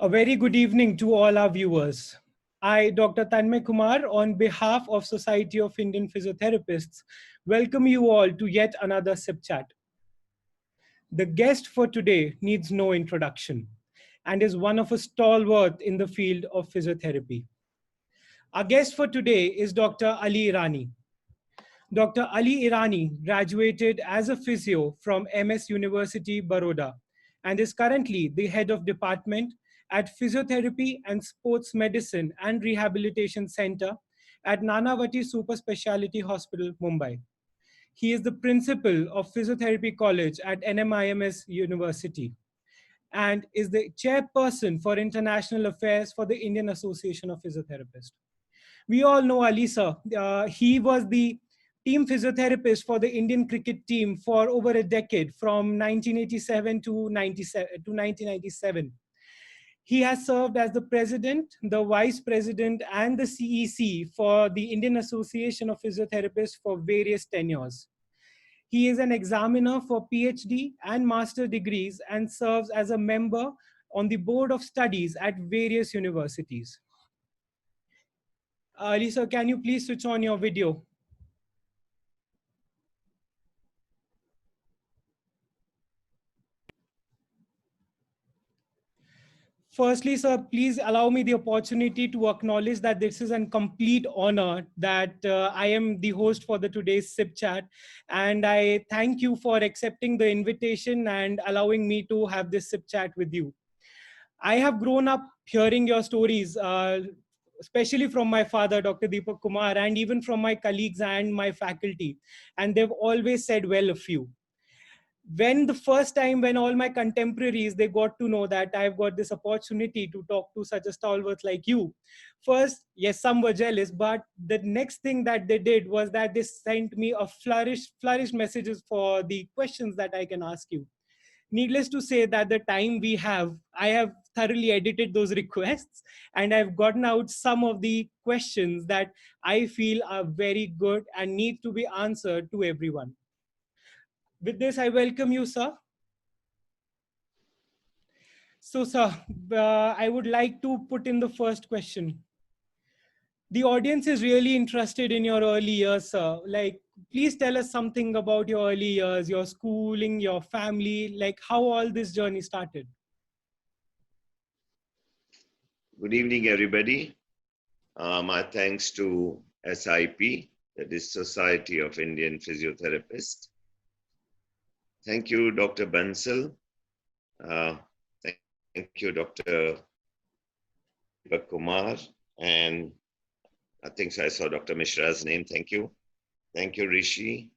A very good evening to all our viewers. I, Dr. Tanmay Kumar, on behalf of Society of Indian Physiotherapists, welcome you all to yet another SIPCHAT. The guest for today needs no introduction and is one of a stalwart in the field of physiotherapy. Our guest for today is Dr. Ali Irani. Dr. Ali Irani graduated as a physio from MS University, Baroda, and is currently the head of department at Physiotherapy and Sports Medicine and Rehabilitation Center at Nanavati Super Speciality Hospital, Mumbai. He is the principal of Physiotherapy College at NMIMS University and is the chairperson for international affairs for the Indian Association of Physiotherapists. We all know Ali sir. He was the team physiotherapist for the Indian cricket team for over a decade, from 1987 to 1997. He has served as the president, the vice president, and the CEC for the Indian Association of Physiotherapists for various tenures. He is an examiner for PhD and master degrees and serves as a member on the board of studies at various universities. Lisa, can you please switch on your video? Firstly, sir, please allow me the opportunity to acknowledge that this is a complete honor that I am the host for the today's SIP chat. And I thank you for accepting the invitation and allowing me to have this SIP chat with you. I have grown up hearing your stories, especially from my father, Dr. Deepak Kumar, and even from my colleagues and my faculty. And they've always said well of you. When the first time when all my contemporaries, they got to know that I've got this opportunity to talk to such a stalwart like you, first, yes, some were jealous, but the next thing that they did was that they sent me a flourished messages for the questions that I can ask you. Needless to say that the time we have, I have thoroughly edited those requests and I've gotten out some of the questions that I feel are very good and need to be answered to everyone. With this, I welcome you, sir. So, sir, I would like to put in the first question. The audience is really interested in your early years, sir. Like, please tell us something about your early years, your schooling, your family, like how all this journey started. Good evening, everybody. My thanks to SIP, that is Society of Indian Physiotherapists. Thank you, Dr. Bansal. Thank you, Dr. Deepak Kumar. And I think I saw Dr. Mishra's name. Thank you. Thank you, Rishi.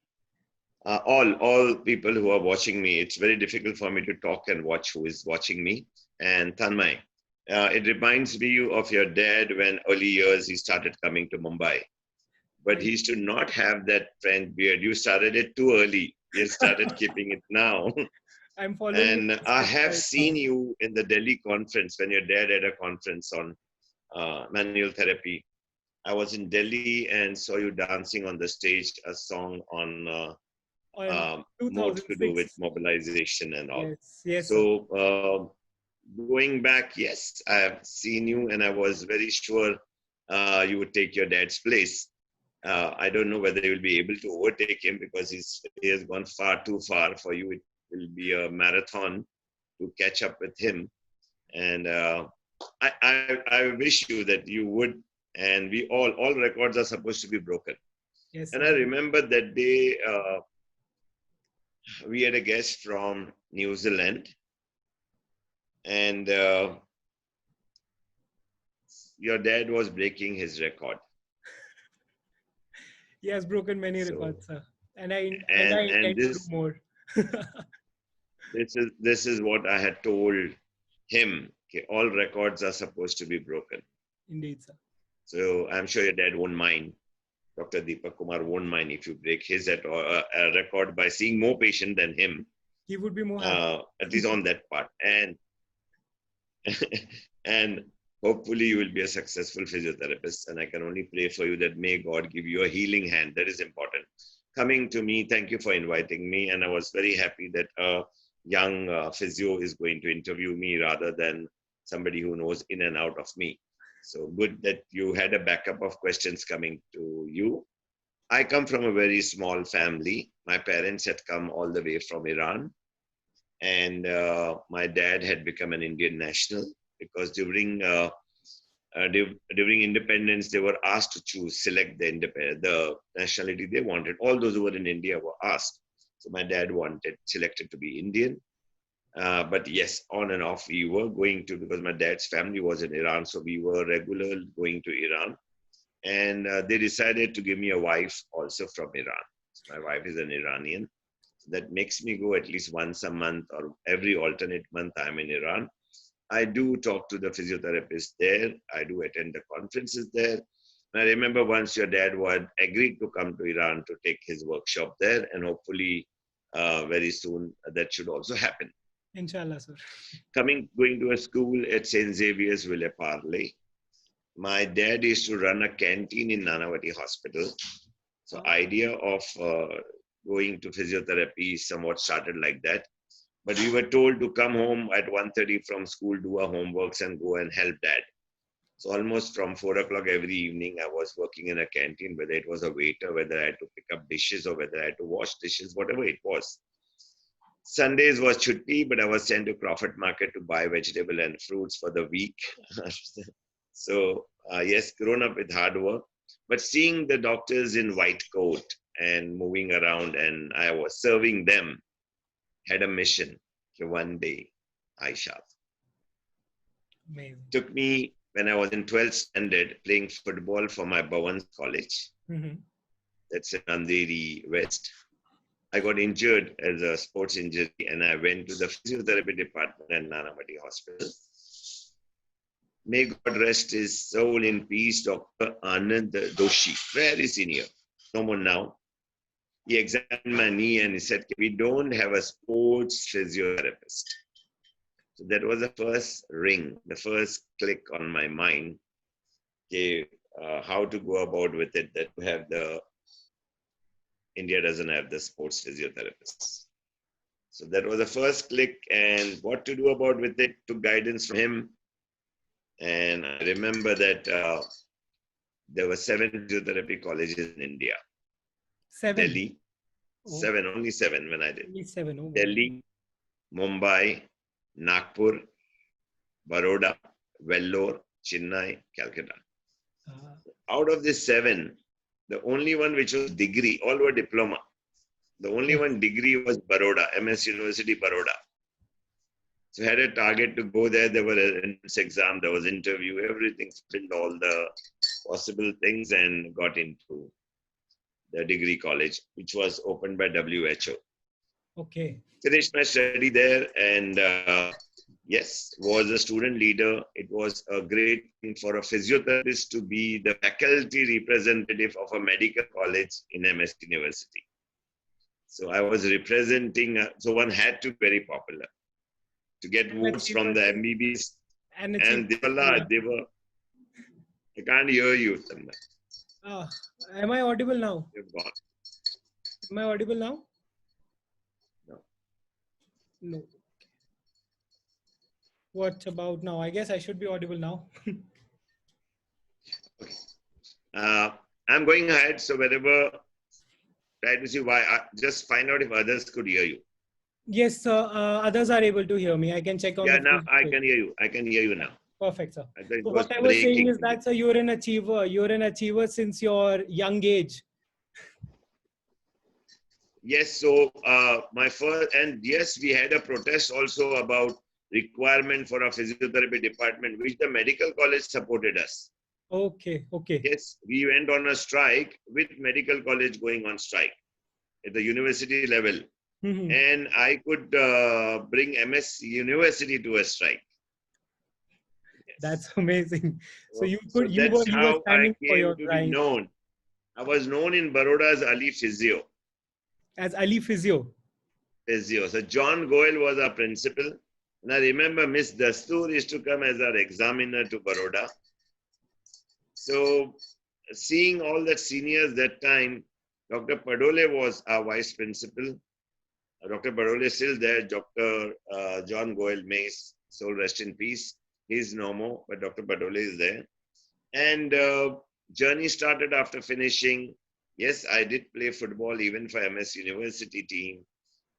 All people who are watching me, it's very difficult for me to talk and watch who is watching me. And Tanmay, it reminds me of your dad when early years he started coming to Mumbai. But he used to not have that French beard. You started it too early. You started keeping it now. I'm following. And I have seen you in the Delhi conference when your dad had a conference on manual therapy. I was in Delhi and saw you dancing on the stage a song on more to do with mobilization and all. Yes, yes. So going back, yes, I have seen you and I was very sure you would take your dad's place. I don't know whether you will be able to overtake him because he has gone far too far for you. It will be a marathon to catch up with him. And I wish you that you would, and we all records are supposed to be broken. Yes. And I remember that day we had a guest from New Zealand and your dad was breaking his record. He has broken many records, sir. And I intend to do more. This is what I had told him. Okay, all records are supposed to be broken. Indeed, sir. So I'm sure your dad won't mind. Dr. Deepak Kumar won't mind if you break his record by seeing more patient than him. He would be more happy. At least on that part. And hopefully you will be a successful physiotherapist. And I can only pray for you that may God give you a healing hand. That is important. Coming to me, thank you for inviting me. And I was very happy that a young physio is going to interview me rather than somebody who knows in and out of me. So good that you had a backup of questions coming to you. I come from a very small family. My parents had come all the way from Iran, and my dad had become an Indian national because during independence, they were asked to select the nationality they wanted. All those who were in India were asked. So my dad selected to be Indian. But yes, on and off we were going to, because my dad's family was in Iran, so we were regular going to Iran. And they decided to give me a wife also from Iran. So my wife is an Iranian. So that makes me go at least once a month or every alternate month I'm in Iran. I do talk to the physiotherapist there. I do attend the conferences there. And I remember once your dad would agreed to come to Iran to take his workshop there, and hopefully very soon that should also happen. Inshallah, sir. Going to a school at St. Xavier's Ville Parle. My dad used to run a canteen in Nanavati Hospital. So idea of going to physiotherapy somewhat started like that. But we were told to come home at 1:30 from school, do our homeworks and go and help dad. So almost from 4 o'clock every evening, I was working in a canteen, whether it was a waiter, whether I had to pick up dishes or whether I had to wash dishes, whatever it was. Sundays was chutti, but I was sent to Crawford Market to buy vegetable and fruits for the week. So yes, grown up with hard work, but seeing the doctors in white coat and moving around, and I was serving them, had a mission. One day I shall. Amazing. Took me when I was in 12th standard playing football for my Bhavan's college. That's in Andheri West. I got injured as a sports injury, and I went to the physiotherapy department at Nanavati Hospital. May God rest his soul in peace, Dr. Anand Doshi, very senior, no more now. He examined my knee and he said, we don't have a sports physiotherapist. So that was the first ring, the first click on my mind, how to go about with it, that we have India doesn't have the sports physiotherapists. So that was the first click, and what to do about with it, took guidance from him. And I remember that there were 7 physiotherapy colleges in India. 7? Delhi, 7, only 7 when I did. Only 7, oh. Delhi, Mumbai, Nagpur, Baroda, Vellore, Chennai, Calcutta. Out of these 7, the only one which was degree, all were diploma. The only one degree was Baroda, MS University Baroda. So I had a target to go there. There were an entrance exam, there was interview, everything, filled all the possible things and got into the degree college, which was opened by WHO. Okay. Finished my study there, and yes, was a student leader. It was a great thing for a physiotherapist to be the faculty representative of a medical college in MS University. So I was representing, so one had to be very popular to get votes from the MBBS. And they were, I can't hear you. Am I audible now? You've gone. Am I audible now? No. No. What about now? I guess I should be audible now. Okay. I'm going ahead, so wherever, try to see why, just find out if others could hear you. Yes, sir. Others are able to hear me. I can check on. Yeah, now I can hear you. I can hear you now. Perfect, sir. So what I was saying is that, sir, you're an achiever. You're an achiever since your young age. Yes. So my first, and yes, we had a protest also about requirement for a physiotherapy department, which the medical college supported us. Okay. Okay. Yes, we went on a strike with medical college going on strike at the university level. And I could bring MS University to a strike. Yes. That's amazing. So you could. So that's you how were standing I for came your to right. be known. I was known in Baroda as Ali Physio. As Ali Physio. Physio. So John Goel was our principal. And I remember Miss Dastur used to come as our examiner to Baroda. So seeing all the seniors that time, Dr. Padole was our vice principal. Dr. Padole is still there. Dr. John Goel, may his soul rest in peace. He's no more, but Dr. Badole is there. And journey started after finishing. Yes, I did play football even for MS University team.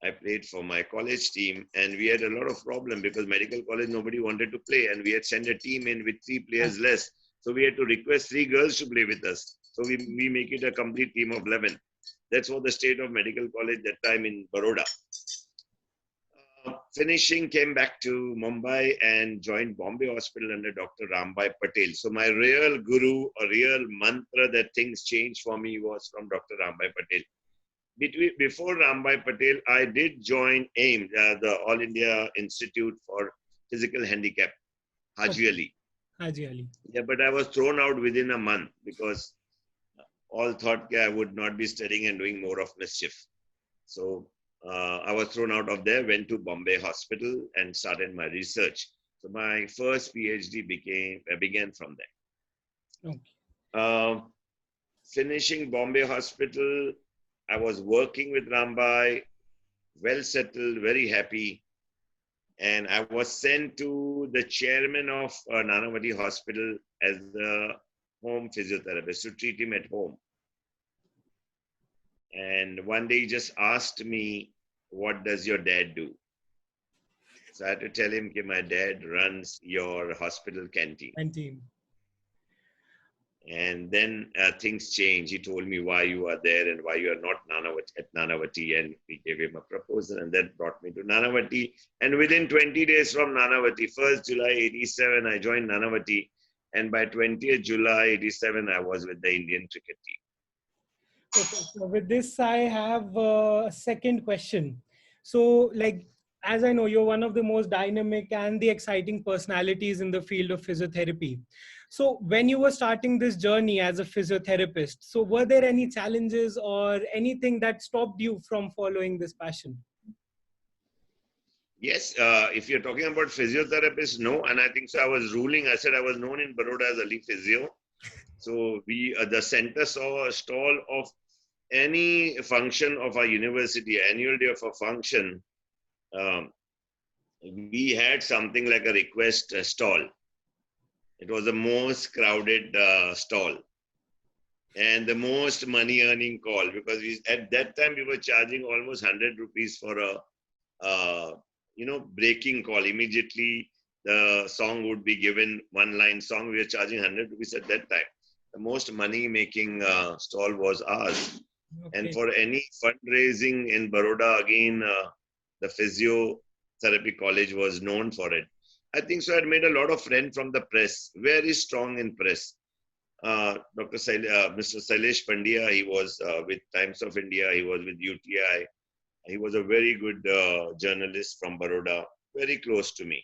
I played for my college team, and we had a lot of problem because medical college nobody wanted to play, and we had sent a team in with 3 players less. So we had to request 3 girls to play with us. So we make it a complete team of 11. That's what the state of medical college that time in Baroda. Finishing, came back to Mumbai and joined Bombay Hospital under Dr. Rambai Patel. So my real guru, a real mantra that things changed for me was from Dr. Rambai Patel. Before Rambai Patel, I did join AIMS, the All India Institute for Physical Handicap, Haji Ali. Haji Ali. Yeah, but I was thrown out within a month because all thought I would not be studying and doing more of mischief. So I was thrown out of there, went to Bombay Hospital and started my research. So my first PhD began from there. Okay. Finishing Bombay Hospital, I was working with Rambai, well settled, very happy. And I was sent to the chairman of Nanavati Hospital as the home physiotherapist to treat him at home. And one day he just asked me, what does your dad do? So I had to tell him that my dad runs your hospital canteen. And then things changed. He told me why you are there and why you are not at Nanavati. And we gave him a proposal, and that brought me to Nanavati. And within 20 days from Nanavati, 1st July 87, I joined Nanavati. And by 20th July 87, I was with the Indian cricket team. Okay, so with this, I have a second question. So, like, as I know, you're one of the most dynamic and the exciting personalities in the field of physiotherapy. So, when you were starting this journey as a physiotherapist, so were there any challenges or anything that stopped you from following this passion? Yes, if you're talking about physiotherapists, no. And I think so. I was ruling. I said I was known in Baroda as Ali Physio. So the center saw a stall of any function of our university, annual day of a function. We had something like a request stall. It was the most crowded stall and the most money earning call, because at that time we were charging almost 100 rupees for a breaking call. Immediately the song would be given, one line song. We were charging 100 rupees at that time. The most money making stall was ours. Okay. And for any fundraising in Baroda, again, the physiotherapy college was known for it. I think so. I had made a lot of friends from the press, very strong in press. Mr. Sailesh Pandya, he was with Times of India, he was with UTI. He was a very good journalist from Baroda, very close to me.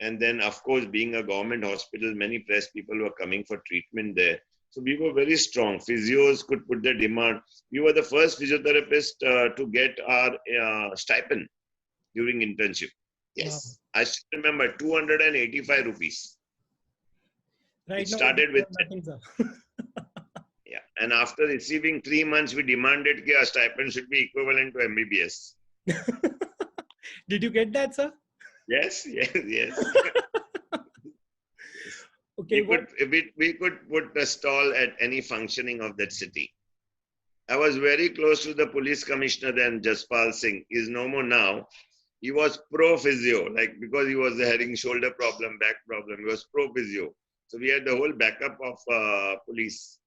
And then, of course, being a government hospital, many press people were coming for treatment there. So we were very strong. Physios could put their demand. We were the first physiotherapist to get our stipend during internship. Yes, wow. I still remember 285 rupees. Right. It started with yeah, and after receiving 3 months, we demanded that our stipend should be equivalent to MBBS. Did you get that, sir? Yes. Okay. We could put a stall at any functioning of that city. I was very close to the police commissioner then, Jaspal Singh. He's no more now. He was pro-physio, like because he was having shoulder problem, back problem. He was pro-physio. So we had the whole backup of police.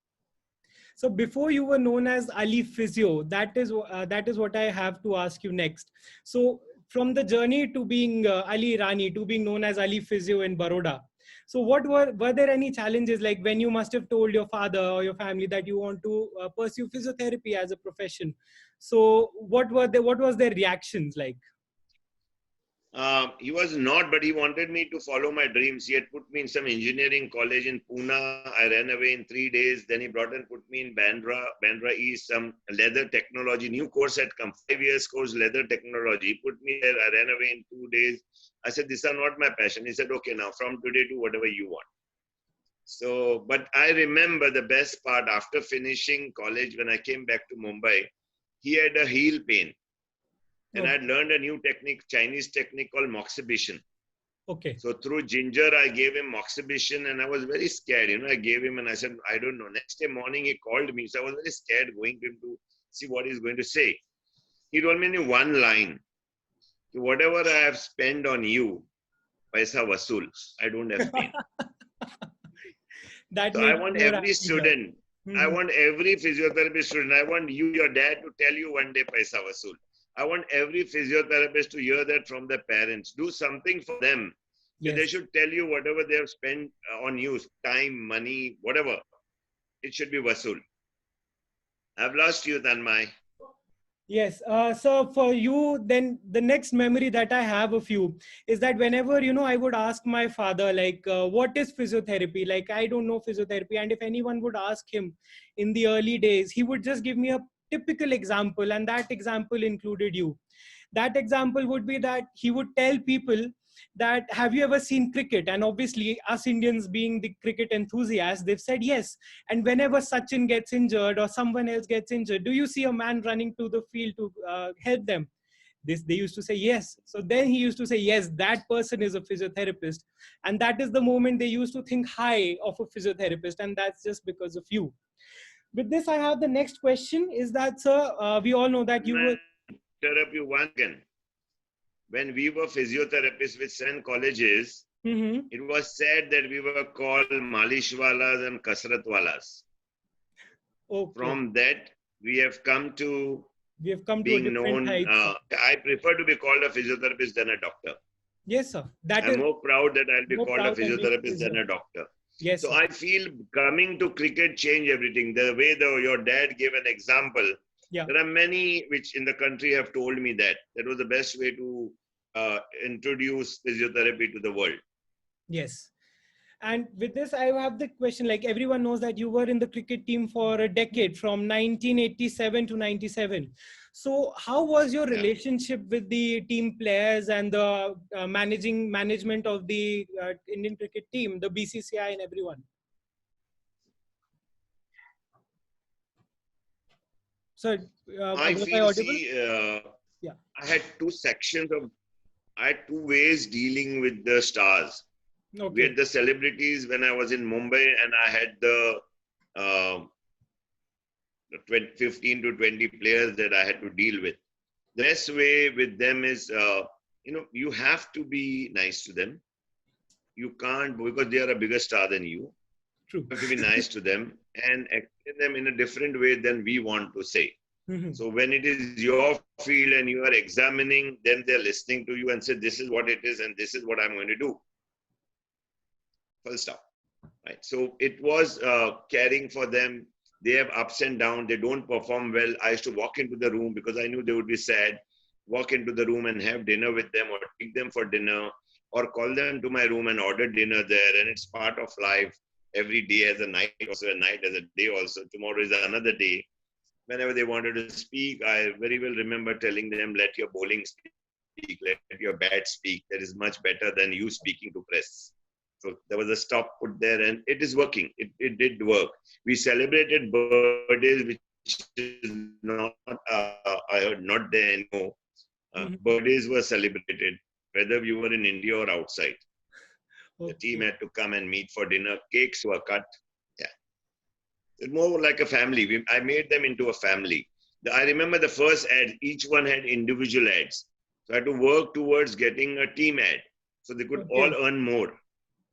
So before you were known as Ali Physio, that is what I have to ask you next. So from the journey to being Ali Irani, to being known as Ali Physio in Baroda, so were there any challenges, like when you must have told your father or your family that you want to pursue physiotherapy as a profession? So what was their reactions like? He was not, but he wanted me to follow my dreams. He had put me in some engineering college in Pune. I ran away in 3 days. Then he brought and put me in Bandra East, some leather technology. New course had come, 5 years course, leather technology. He put me there. I ran away in 2 days. I said, these are not my passion. He said, okay, now from today do whatever you want. So, but I remember the best part after finishing college, when I came back to Mumbai, he had a heel pain. And I'd learned a new technique, Chinese technique called moxibustion. Okay. So through ginger, I gave him moxibustion, and I was very scared. I gave him, and I said, I don't know. Next day morning, he called me. So I was very scared going to him to see what he's going to say. He told me in one line, whatever I have spent on you, paisa vasool, I don't have pain. That So I makes want more every happy. student, I want every physiotherapy student, I want you, your dad, to tell you one day paisa vasool. I want every physiotherapist to hear that from their parents. Do something for them. Yes. They should tell you whatever they have spent on you, time, money, whatever. It should be vasool. I've lost you, Tanmay. Yes. So for you, then the next memory that I have of you is that whenever, I would ask my father, like, what is physiotherapy? Like, I don't know physiotherapy. And if anyone would ask him in the early days, he would just give me a typical example. And that example included you. That example would be that he would tell people that, have you ever seen cricket? And obviously us Indians being the cricket enthusiasts, they've said yes. And whenever Sachin gets injured or someone else gets injured, do you see a man running to the field to help them? They used to say yes. So then he used to say, yes, that person is a physiotherapist. And that is the moment they used to think high of a physiotherapist. And that's just because of you. With this, I have the next question is that, sir, we all know that you were... Interrupt you once again. When we were physiotherapists with 7 colleges, it was said that we were called malishwalas and kasratwalas. Okay. From that, we have come to being known. I prefer to be called a physiotherapist than a doctor. Yes, sir. I'm more proud that I'll be called a physiotherapist than a doctor. Yes. So Sir. I feel coming to cricket changed everything. The way your dad gave an example. Yeah. There are many which in the country have told me that was the best way to introduce physiotherapy to the world. Yes. And with this, I have the question, like everyone knows that you were in the cricket team for a decade from 1987 to 97. So how was your relationship with the team players and the management of the Indian cricket team, the BCCI and everyone? So I feel, I had two sections of, I had two ways dealing with the stars. Okay. We had the celebrities when I was in Mumbai, and I had the 15 to 20 players that I had to deal with. The best way with them is, you have to be nice to them. You can't, because they are a bigger star than you. True. You have to be nice to them and explain them in a different way than we want to say. So when it is your field and you are examining, then they're listening to you and say, this is what it is and this is what I'm going to do. Full stop. Right. So it was caring for them. They have ups and downs. They don't perform well. I used to walk into the room because I knew they would be sad. Walk into the room and have dinner with them, or take them for dinner, or call them to my room and order dinner there. And it's part of life. Every day has a night, also a night has a day also. Tomorrow is another day. Whenever they wanted to speak, I very well remember telling them, let your bowling speak, let your bat speak. That is much better than you speaking to press. So there was a stop put there, and it is working. It did work. We celebrated birthdays, which is not, I heard, not there anymore. Birthdays were celebrated, whether you were in India or outside. Okay. The team had to come and meet for dinner. Cakes were cut. Yeah. It's more like a family. I made them into a family. I remember the first ad, each one had individual ads. So I had to work towards getting a team ad so they could all earn more.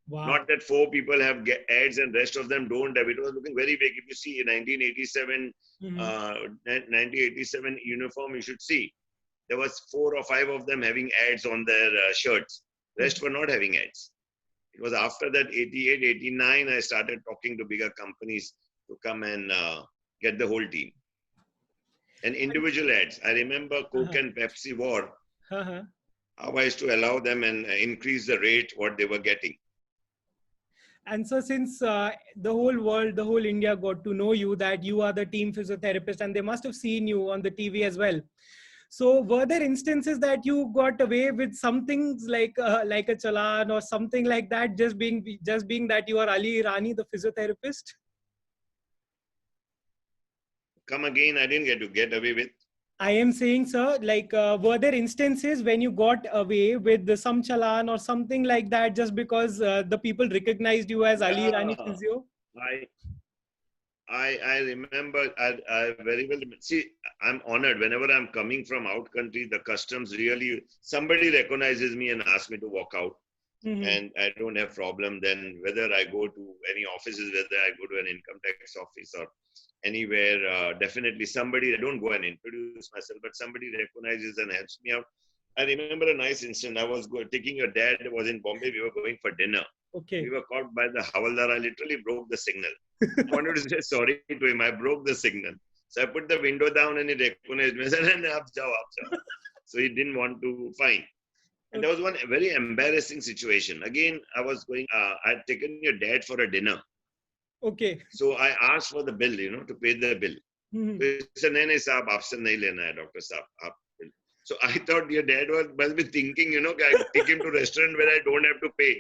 Wow. Not that 4 people have ads and rest of them don't have. It was looking very big. If you see in 1987 uniform, you should see there was 4 or 5 of them having ads on their shirts. Rest were not having ads. It was after that 88, 89, I started talking to bigger companies to come and get the whole team. And individual ads. I remember Coke and Pepsi war. How I used to allow them and increase the rate what they were getting. And so since the whole world, the whole India got to know you, that you are the team physiotherapist, and they must have seen you on the TV as well. So were there instances that you got away with some things like a challan or something like that, just being that you are Ali Irani, the physiotherapist? Come again, I didn't get away with. I am saying, sir, like, were there instances when you got away with some challan or something like that just because the people recognized you as Ali Irani Yeah, Physio? I I remember I very well see. I'm honored whenever I'm coming from out country. The customs really somebody recognizes me and asks me to walk out, Hmm. and I don't have problem. Then whether I go to any offices, whether I go to an income tax office or anywhere, definitely somebody. I don't go and introduce myself, but somebody recognizes and helps me out. I remember a nice incident. I was taking your dad was in Bombay. We were going for dinner. We Okay. were caught by the Havaldar. I literally broke the signal. I wanted to say sorry to him. I broke the signal. So I put the window down and he recognized me. I said, "Up jao, up jao." So he didn't want to fine. And there Okay. was one very embarrassing situation. Again, I was going, I had taken your dad for a dinner. Okay. So I asked for the bill, to pay the bill. So Mhm. he said, "नहीं नहीं साहब आपसे नहीं लेना है doctor साहब आप bill." So I thought your dad must be thinking, I take him to restaurant where I don't have to pay.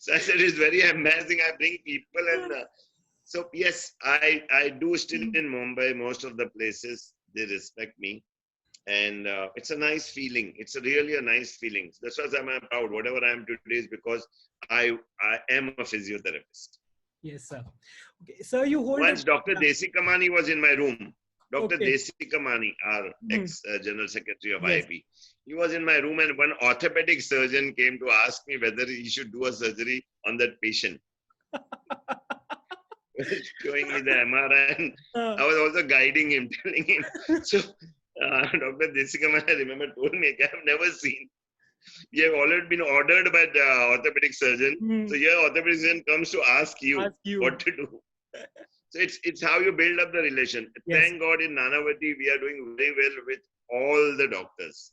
So I said, it's very amazing. I bring people and so yes, I do still in Mumbai. Most of the places they respect me, and it's a nice feeling. It's really a nice feeling. That's why I'm proud. Whatever I am today is because I am a physiotherapist. Yes, sir. Okay. Sir, you hold a. Once Dr. Yeah. Desi Kamani was in my room. Dr. Okay. Desi Kamani, our Mhm. ex-General Secretary of Yes. I.A.P. He was in my room and one orthopedic surgeon came to ask me whether he should do a surgery on that patient. Showing me the MRI and Uh, I was also guiding him, telling him. So Dr. Desi Kamani, I remember, told me, I have never seen. You have already been ordered by the orthopedic surgeon. So mhm. your orthopedic surgeon comes to ask you Ask you. what to do. So it's how you build up the relation. Yes. Thank God in Nanavati we are doing very well with all the doctors,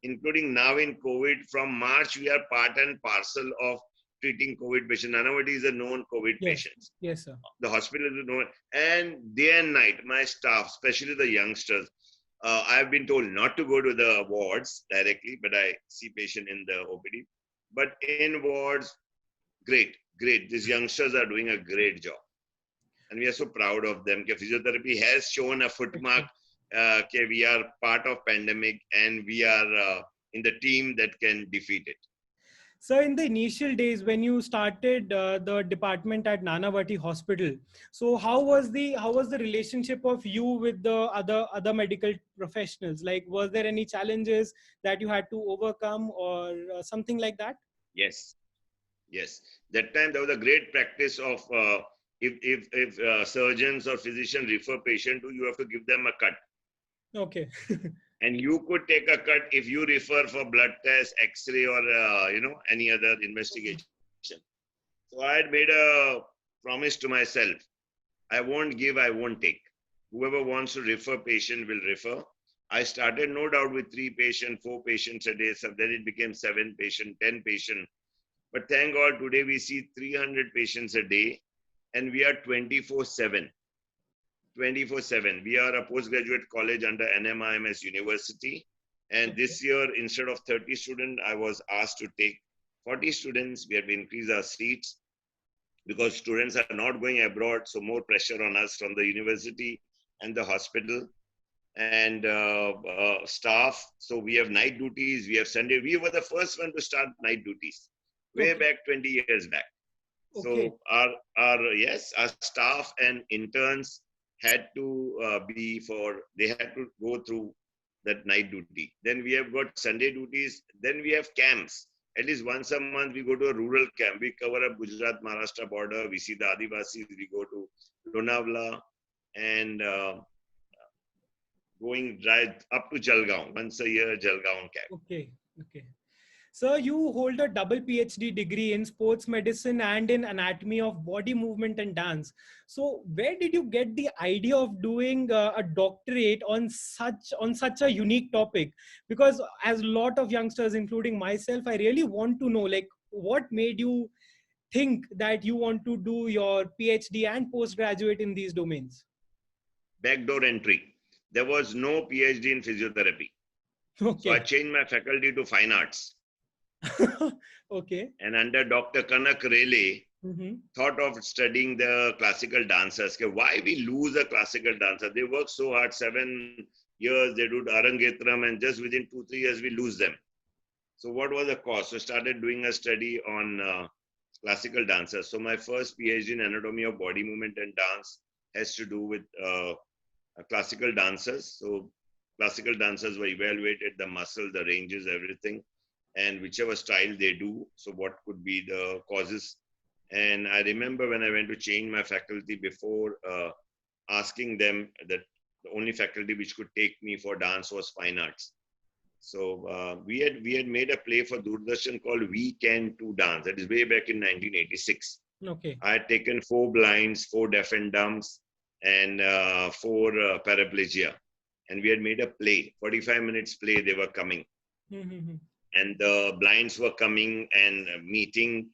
including now in COVID. From March we are part and parcel of treating COVID patients. Nanavati is a known COVID Yes. patients. Yes, sir. The hospital is known, and day and night my staff, especially the youngsters. I've been told not to go to the wards directly, but I see patient in the OPD. But in wards, great, great. These youngsters are doing a great job and we are so proud of them. Physiotherapy has shown a footmark. We are part of pandemic and we are in the team that can defeat it. So in the initial days when you started the department at Nanavati Hospital, so how was the relationship of you with the other medical professionals? Like, was there any challenges that you had to overcome or something like that? Yes, yes. That time there was a great practice of if surgeons or physicians refer patient to, you have to give them a cut. Okay. And you could take a cut if you refer for blood test, X-ray, or any other investigation. So I had made a promise to myself: I won't give, I won't take. Whoever wants to refer patient will refer. I started no doubt with 3 patients, 4 patients a day. So then it became 7 patients, 10 patients. But thank God today we see 300 patients a day, and we are 24/7. 24/7. We are a postgraduate college under NMIMS University. And Okay. this year, instead of 30 students, I was asked to take 40 students. We have increased our seats because students are not going abroad. So more pressure on us from the university and the hospital and staff. So we have night duties. We have Sunday. We were the first one to start night duties way Okay. back 20 years back. Okay. So our staff and interns had to they had to go through that night duty. Then we have got Sunday duties. Then we have camps. At least once a month we go to a rural camp. We cover up Gujarat Maharashtra border. We see the Adivasis. We go to Lonavala and going right up to Jalgaon once a year. Jalgaon camp. Okay. Okay. Sir, you hold a double PhD degree in sports medicine and in anatomy of body movement and dance. So, where did you get the idea of doing a doctorate on such a unique topic? Because as a lot of youngsters, including myself, I really want to know, like, what made you think that you want to do your PhD and postgraduate in these domains? Backdoor entry. There was no PhD in physiotherapy. So I Okay. changed my faculty to fine arts. Okay. And under Dr. Kanak Rele, thought of studying the classical dancers. Okay, why we lose a classical dancer? They work so hard, 7 years, they do Arangetram, and just within 2-3 years, we lose them. So what was the cause? So started doing a study on classical dancers. So my first PhD in anatomy of body movement and dance has to do with classical dancers. So classical dancers were evaluated, the muscle, the ranges, everything, and whichever style they do. So what could be the causes? And I remember when I went to change my faculty before asking them that the only faculty which could take me for dance was fine arts. So we had made a play for Doordarshan called We Can To Dance. That is way back in 1986. Okay. I had taken 4 blinds, 4 deaf and dumbs, and 4 paraplegia. And we had made a play, 45 minutes play, they were coming. And the blinds were coming and meeting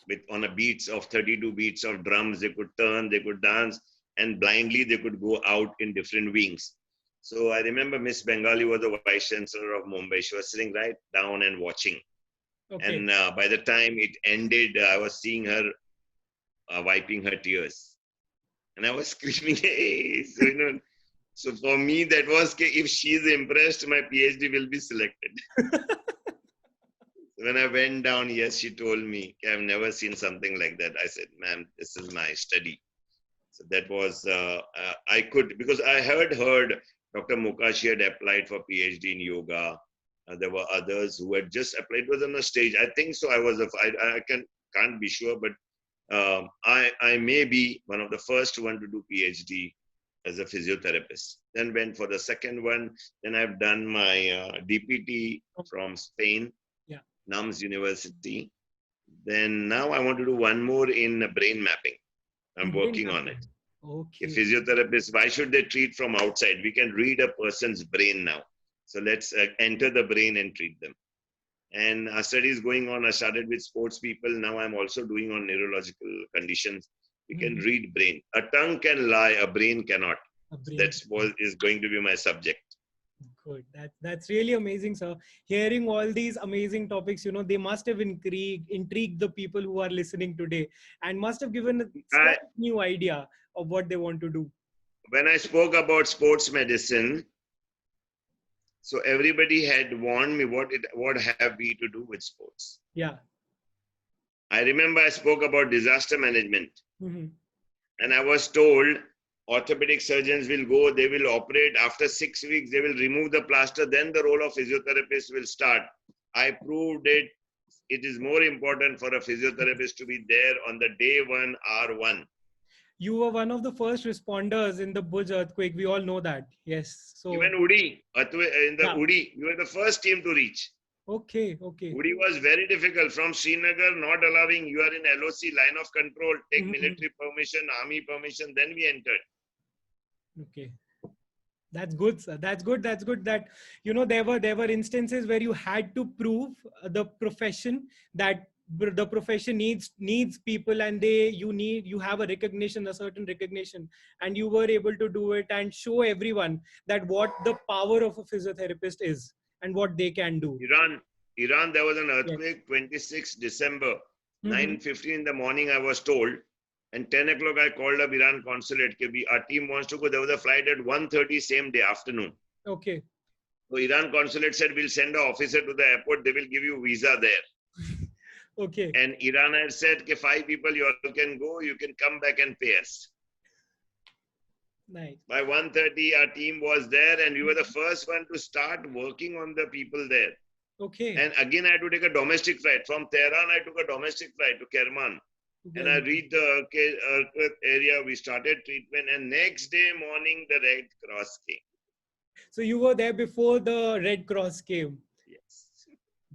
with on a beats of 32 beats of drums. They could turn, they could dance, and blindly they could go out in different wings. So I remember Miss Bengali was the vice chancellor of Mumbai. She was sitting right down and watching. Okay. And by the time it ended, I was seeing her wiping her tears. And I was screaming, hey! So, so for me, that was, if she's impressed, my PhD will be selected. When I went down, yes, she told me, I've never seen something like that. I said, ma'am, this is my study. So that was, I could, because I had heard Dr. Mukashi had applied for PhD in yoga. There were others who had just applied. It was on a stage. I think so. I can't be sure, but I may be one of the first one to do PhD as a physiotherapist. Then went for the second one. Then I've done my DPT from Spain. NMIMS University. Then now I want to do one more in brain mapping. I'm working on it. Okay. A physiotherapist, why should they treat from outside? We can read a person's brain now. So let's enter the brain and treat them. And our study is going on. I started with sports people. Now I'm also doing on neurological conditions. We can read brain. A tongue can lie, a brain cannot. That's what is going to be my subject. Good. That's really amazing, sir. Hearing all these amazing topics, they must have intrigued the people who are listening today, and must have given a new idea of what they want to do. When I spoke about sports medicine, so everybody had warned me what have we to do with sports. Yeah. I remember I spoke about disaster management, and I was told orthopedic surgeons will go, they will operate. After 6 weeks, they will remove the plaster. Then the role of physiotherapist will start. I proved it. It is more important for a physiotherapist to be there on the day 1, hour 1. You were one of the first responders in the Bhuj earthquake. We all know that. Yes. So even Udi, Udi, you were the first team to reach. Okay. Udi was very difficult. From Srinagar, not allowing, you are in LOC, line of control, take military permission, army permission, then we entered. Okay. That's good, sir. That's good that, there were instances where you had to prove the profession, that the profession needs people, and you have a certain recognition, and you were able to do it and show everyone that what the power of a physiotherapist is and what they can do. Iran, there was an earthquake, 26 December, 9:15 in the morning, I was told. And 10 o'clock, I called up Iran consulate. Our team wants to go. There was a flight at 1:30 same day afternoon. Okay. So Iran consulate said, we'll send an officer to the airport. They will give you visa there. Okay. And Iran had said, 5 people you all can go. You can come back and pay us. Nice. By 1:30, our team was there, and we were the first one to start working on the people there. Okay. And again, I had to take a domestic flight. From Tehran, I took a domestic flight to Kerman. And I reached the earthquake area. We started treatment, and next day morning, the Red Cross came. So you were there before the Red Cross came. Yes.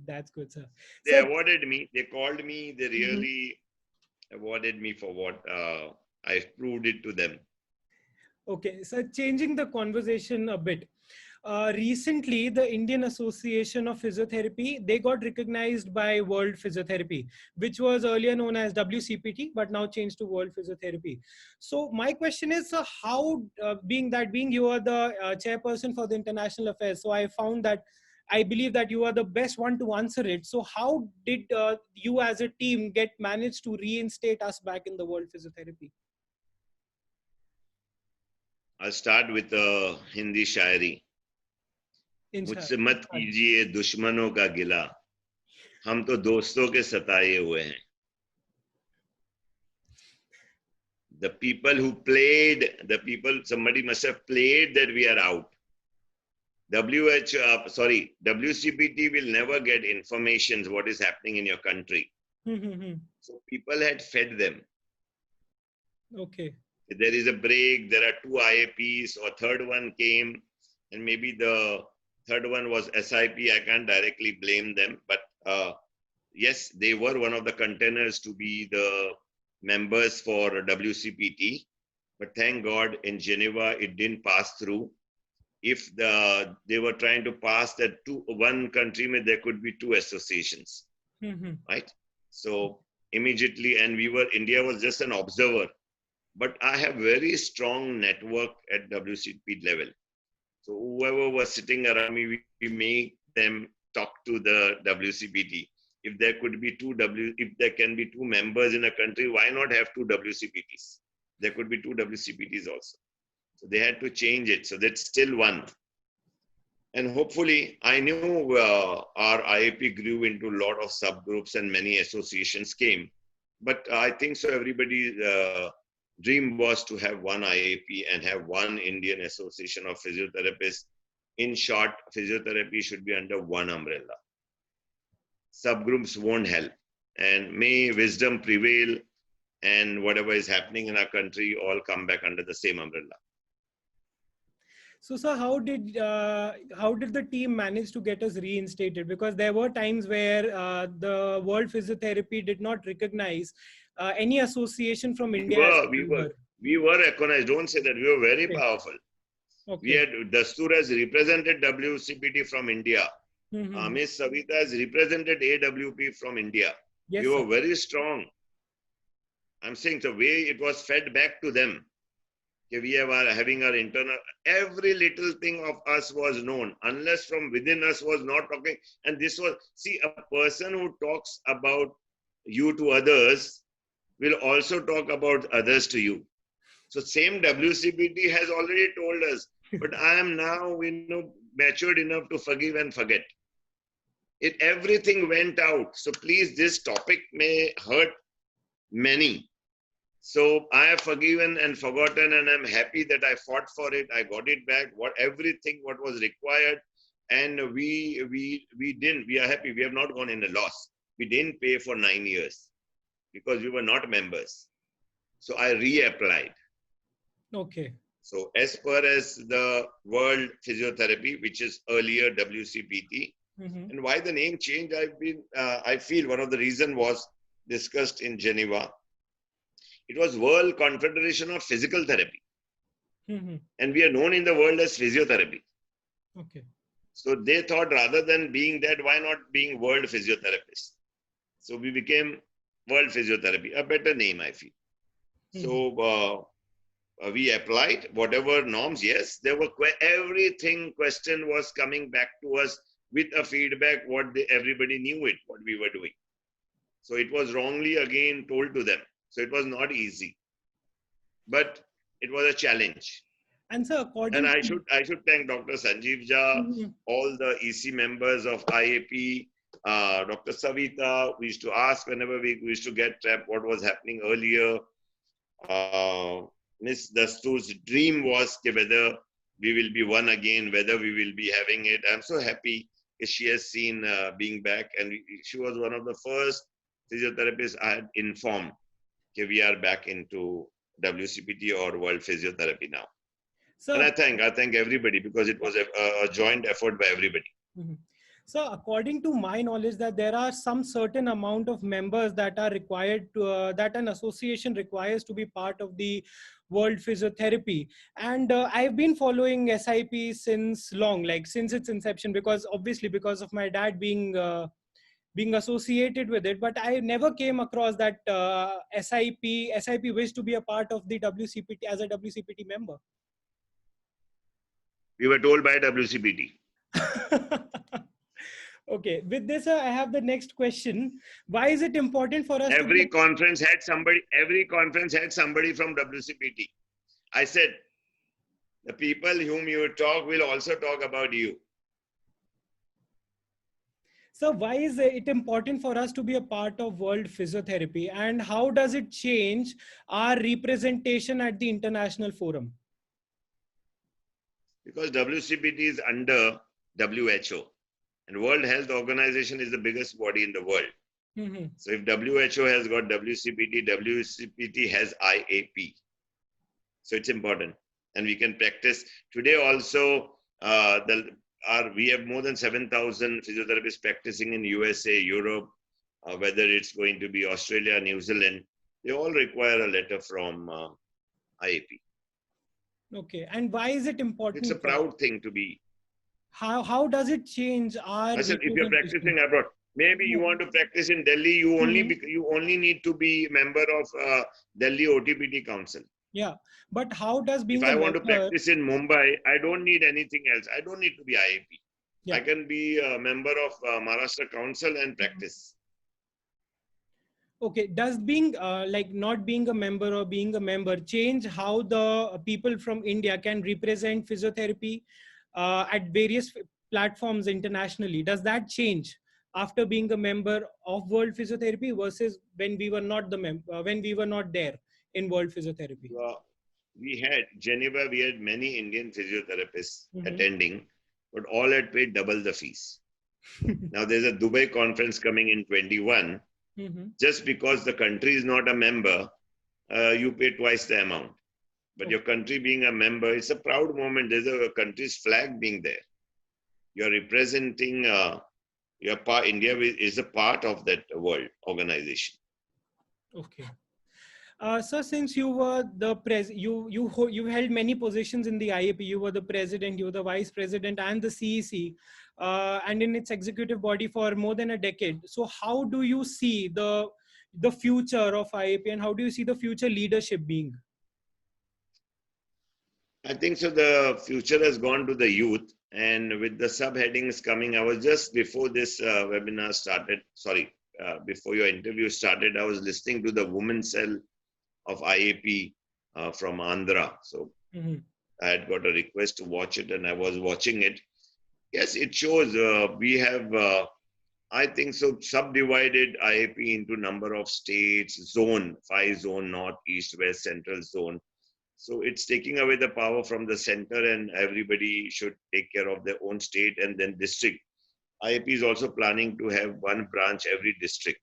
That's good, sir. They awarded me. They called me. They really awarded me for what I proved it to them. Okay, so changing the conversation a bit. Recently, the Indian Association of Physiotherapy, they got recognized by World Physiotherapy, which was earlier known as WCPT, but now changed to World Physiotherapy. So my question is, how, being you are the chairperson for the international affairs, so I found that I believe that you are the best one to answer it. So how did you as a team manage to reinstate us back in the world physiotherapy? I'll start with the Hindi शायरी. मुझसे मत कीजिए दुश्मनों का गिला, हम तो दोस्तों के सताए हुए हैं. The people who played, somebody must have played that we are out. WCPT will never get information what is happening in your country. So people had fed them. Okay. There is a break, there are 2 I.A.Ps, or third one came, and maybe the third one was SIP. I can't directly blame them, but yes, they were one of the contenders to be the members for WCPT. But thank God in Geneva, it didn't pass through. If they were trying to pass that one country, there could be 2 associations, right? So immediately, and India was just an observer. But I have very strong network at WCP level. So whoever was sitting around me, we make them talk to the WCPT. If there could be if there can be 2 members in a country, why not have 2 WCPTs? There could be 2 WCPTs also. So they had to change it. So that's still 1. And hopefully, I knew our I.A.P grew into a lot of subgroups and many associations came. But I think so everybody's dream was to have 1 I.A.P and have 1 Indian Association of Physiotherapists. In short, physiotherapy should be under 1 umbrella. Subgroups won't help. And may wisdom prevail, and whatever is happening in our country all come back under the same umbrella. So, sir, how did the team manage to get us reinstated? Because there were times where the World Physiotherapy did not recognize any association from India. We were recognized. Don't say that. We were very powerful. Okay. We had Dastur has represented WCPT from India. Ms. Savita has represented AWP from India. Yes, we were very strong. I'm saying the way it was fed back to them. We are having our internal, every little thing of us was known, unless from within us was not talking. And this was, see, a person who talks about you to others will also talk about others to you. So same WCPT has already told us, but I am now, matured enough to forgive and forget. Everything went out. So please, this topic may hurt many. So I have forgiven and forgotten, and I'm happy that I fought for it. I got it back, everything what was required, and we are happy. We have not gone in a loss. We didn't pay for 9 years because we were not members. So I reapplied. Okay. So as per as the World Physiotherapy, which is earlier WCPT, and why the name changed, I feel one of the reason was discussed in Geneva. It was World Confederation of Physical Therapy. And we are known in the world as physiotherapy. Okay. So they thought rather than being that, why not being World Physiotherapist? So we became World Physiotherapy, a better name, I feel. So we applied whatever norms. Yes, there were everything question was coming back to us with a feedback, everybody knew it, what we were doing. So it was wrongly again told to them. So it was not easy, but it was a challenge. And so I should thank Dr. Sanjeev Jha, all the EC members of I.A.P, Dr. Savita. We used to ask whenever we used to get trapped what was happening earlier. Ms. Dastur's dream was whether we will be one again, whether we will be having it. I'm so happy she has seen being back, and she was one of the first physiotherapists I had informed. Okay, we are back into WCPT or World Physiotherapy now. So, and I thank everybody because it was a joint effort by everybody. So according to my knowledge that there are some certain amount of members that are required to, that an association requires to be part of the World Physiotherapy. And I've been following SIP since long, like since its inception, because obviously because of my dad being associated with it, but I never came across that SIP wished to be a part of the WCPT as a WCPT member. We were told by WCPT. Okay, with this, I have the next question. Why is it important for us to be Every conference had somebody from WCPT. I said, the people whom you talk will also talk about you. So why is it important for us to be a part of World Physiotherapy, and how does it change our representation at the international forum? Because WCPT is under WHO, and World Health Organization is the biggest body in the world. Mm-hmm. So if WHO has got WCPT, WCPT has I.A.P. So it's important, and we can practice today. Also, we have more than 7,000 physiotherapists practicing in USA, Europe, whether it's going to be Australia, New Zealand. They all require a letter from I.A.P. Okay, and why is it It's a important for us? proud thing to be. How does it change our I said, if you're representation? practicing abroad, maybe you want to practice in Delhi, you Mhm. only need to be member of Delhi OTPT Council. Yeah, but how does If being a I want to member? practice in Mumbai, I don't need anything else. I don't need to be I.A.P. I Yeah. can be a member of Maharashtra Council and practice. Okay, does being like not being a member or being a member change how the people from India can represent physiotherapy at various platforms internationally? Does that change after being a member of World Physiotherapy versus when we were not when we were not there in World Physiotherapy? We had Geneva, we had many Indian physiotherapists Mm-hmm. attending, but all had paid double the fees. Now there's a Dubai conference coming in 21. Mm-hmm. Just because the country is not a member, you pay twice the amount. But your country being a member, it's a proud moment. There's a country's flag being there. You're representing your part. India is a part of that world organization. Okay. So since you were the you held many positions in the I.A.P. You were the president, you were the vice president, and the CEC, and in its executive body for more than a decade. So how do you see the future of I.A.P. and how do you see the future leadership being? I think so. The future has gone to the youth, and with the subheadings coming, I was just before this webinar started. Sorry, before your interview started, I was listening to the women's cell of I.A.P. From Andhra. So Mm-hmm. I had got a request to watch it, and I was watching it. Yes, it shows we have, I think so, subdivided I.A.P. into number of states, zone, 5 zone, north, east, west, central zone. So it's taking away the power from the center, and everybody should take care of their own state and then district. I.A.P. is also planning to have one branch every district.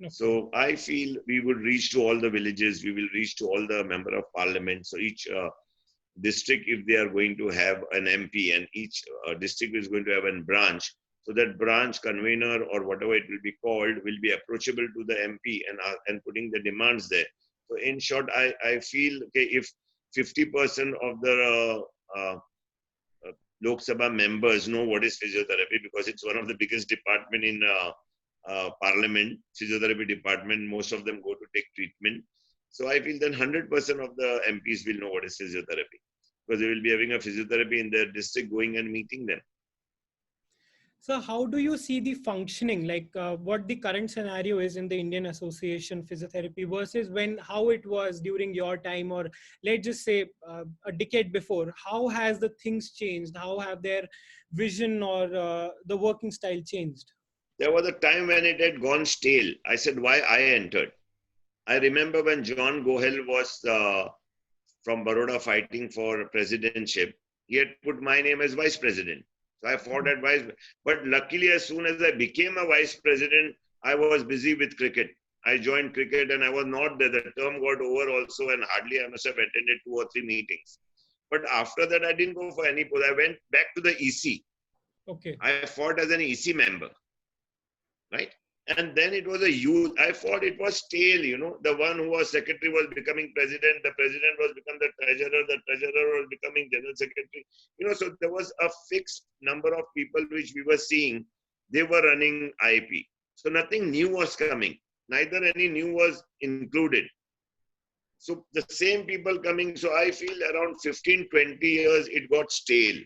Okay. So I feel we will reach to all the villages, we will reach to all the member of parliament. So each district, if they are going to have an MP, and each district is going to have a branch, so that branch convener or whatever it will be called will be approachable to the MP and putting the demands there. So in short, I feel okay, if 50% of the Lok Sabha members know what is physiotherapy, because it's one of the biggest department in parliament, physiotherapy department. Most of them go to take treatment. So I feel then 100% of the MPs will know what is physiotherapy, because they will be having a physiotherapy in their district, going and meeting them. So how do you see the functioning, like what the current scenario is in the Indian Association Physiotherapy versus how it was during your time, or let's just say a decade before? How has the things changed? How have their vision or the working style changed? There was a time when it had gone stale. I said, why I entered? I remember when John Gohel was from Baroda fighting for presidentship, he had put my name as vice president. So I fought at vice. But luckily, as soon as I became a vice president, I was busy with cricket. I joined cricket and I was not there. The term got over also, and hardly I must have attended 2 or 3 meetings. But after that, I didn't go for any post. I went back to the EC. Okay. I fought as an EC member, right? And then it was a youth. I thought it was stale, The one who was secretary was becoming president. The president was become the treasurer. The treasurer was becoming general secretary. So there was a fixed number of people which we were seeing. They were running I.A.P. So nothing new was coming. Neither any new was included. So the same people coming. So I feel around 15, 20 years, it got stale.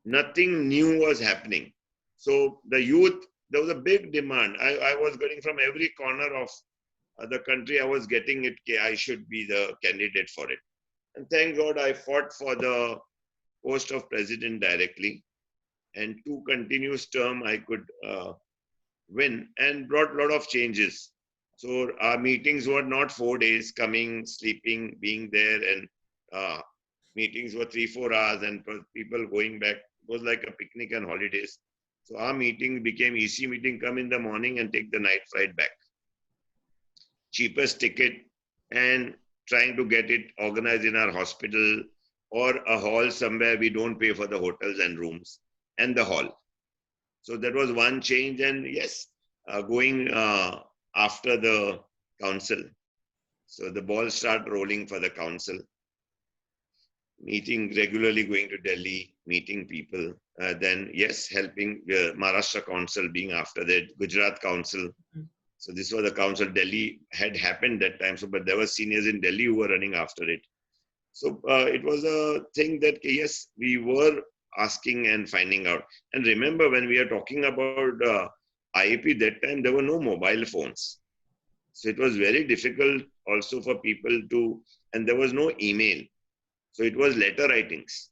Nothing new was happening. So the youth, there was a big demand. I was getting from every corner of the country, I was getting it, I should be the candidate for it. And thank God I fought for the post of president directly. And 2 continuous term I could win and brought a lot of changes. So our meetings were not 4 days, coming, sleeping, being there, and meetings were 3-4 hours, and people going back. It was like a picnic and holidays. So our meeting became EC meeting, come in the morning and take the night flight back. Cheapest ticket, and trying to get it organized in our hospital or a hall somewhere. We don't pay for the hotels and rooms and the hall. So that was one change. And yes, going after the council. So the ball started rolling for the council. Meeting regularly, going to Delhi, meeting people. Then yes, helping Maharashtra council being after that, Gujarat council. So this was the council. Delhi had happened that time. So, but there were seniors in Delhi who were running after it. So it was a thing that yes, we were asking and finding out. And remember, when we are talking about I.A.P, that time there were no mobile phones. So it was very difficult also for people to, and there was no email. So it was letter writings.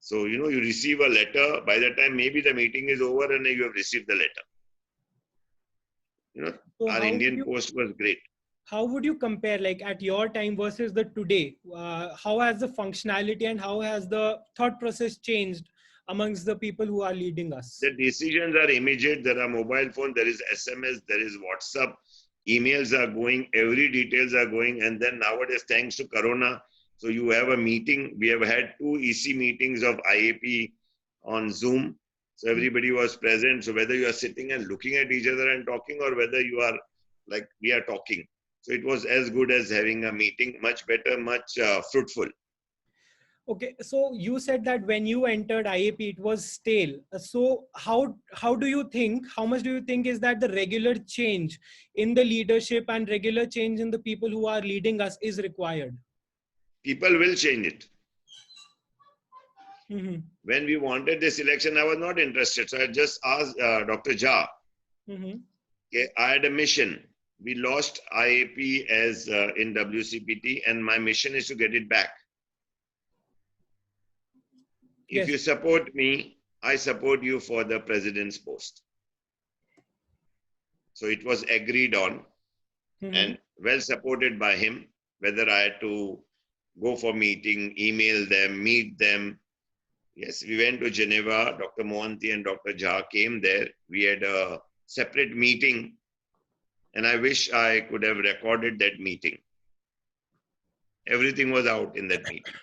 So, you receive a letter, by the time maybe the meeting is over and you have received the letter. So our Indian Post was great. How would you compare, like at your time versus the today? How has the functionality and how has the thought process changed amongst the people who are leading us? The decisions are immediate. There are mobile phone, there is SMS, there is WhatsApp, emails are going, every details are going. And then nowadays, thanks to Corona, so you have a meeting. We have had 2 EC meetings of I.A.P on Zoom. So everybody was present. So whether you are sitting and looking at each other and talking, or whether you are like we are talking. So it was as good as having a meeting, much better, much fruitful. Okay, so you said that when you entered I.A.P, it was stale. So how much do you think is that the regular change in the leadership and regular change in the people who are leading us is required? People will change it. When we wanted this election, I was not interested. So I just asked Dr. Jha. Okay, I had a mission. We lost I.A.P as in WCPT, and my mission is to get it back. If you support me, I support you for the president's post. So it was agreed on and well supported by him, whether I had to go for meeting, email them, meet them. Yes, we went to Geneva. Dr. Mohanty and Dr. Jha came there. We had a separate meeting, and I wish I could have recorded that meeting. Everything was out in that meeting.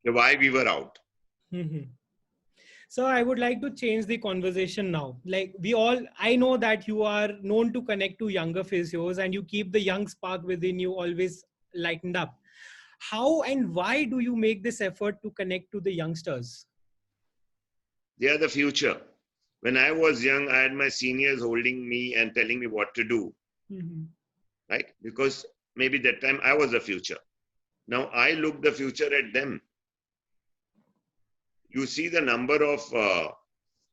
Why we were out. So I would like to change the conversation now. Like I know that you are known to connect to younger physios and you keep the young spark within you always lightened up. How and why do you make this effort to connect to the youngsters? They are the future. When I was young, I had my seniors holding me and telling me what to do. Right? Because maybe that time I was the future. Now I look the future at them. You see the number of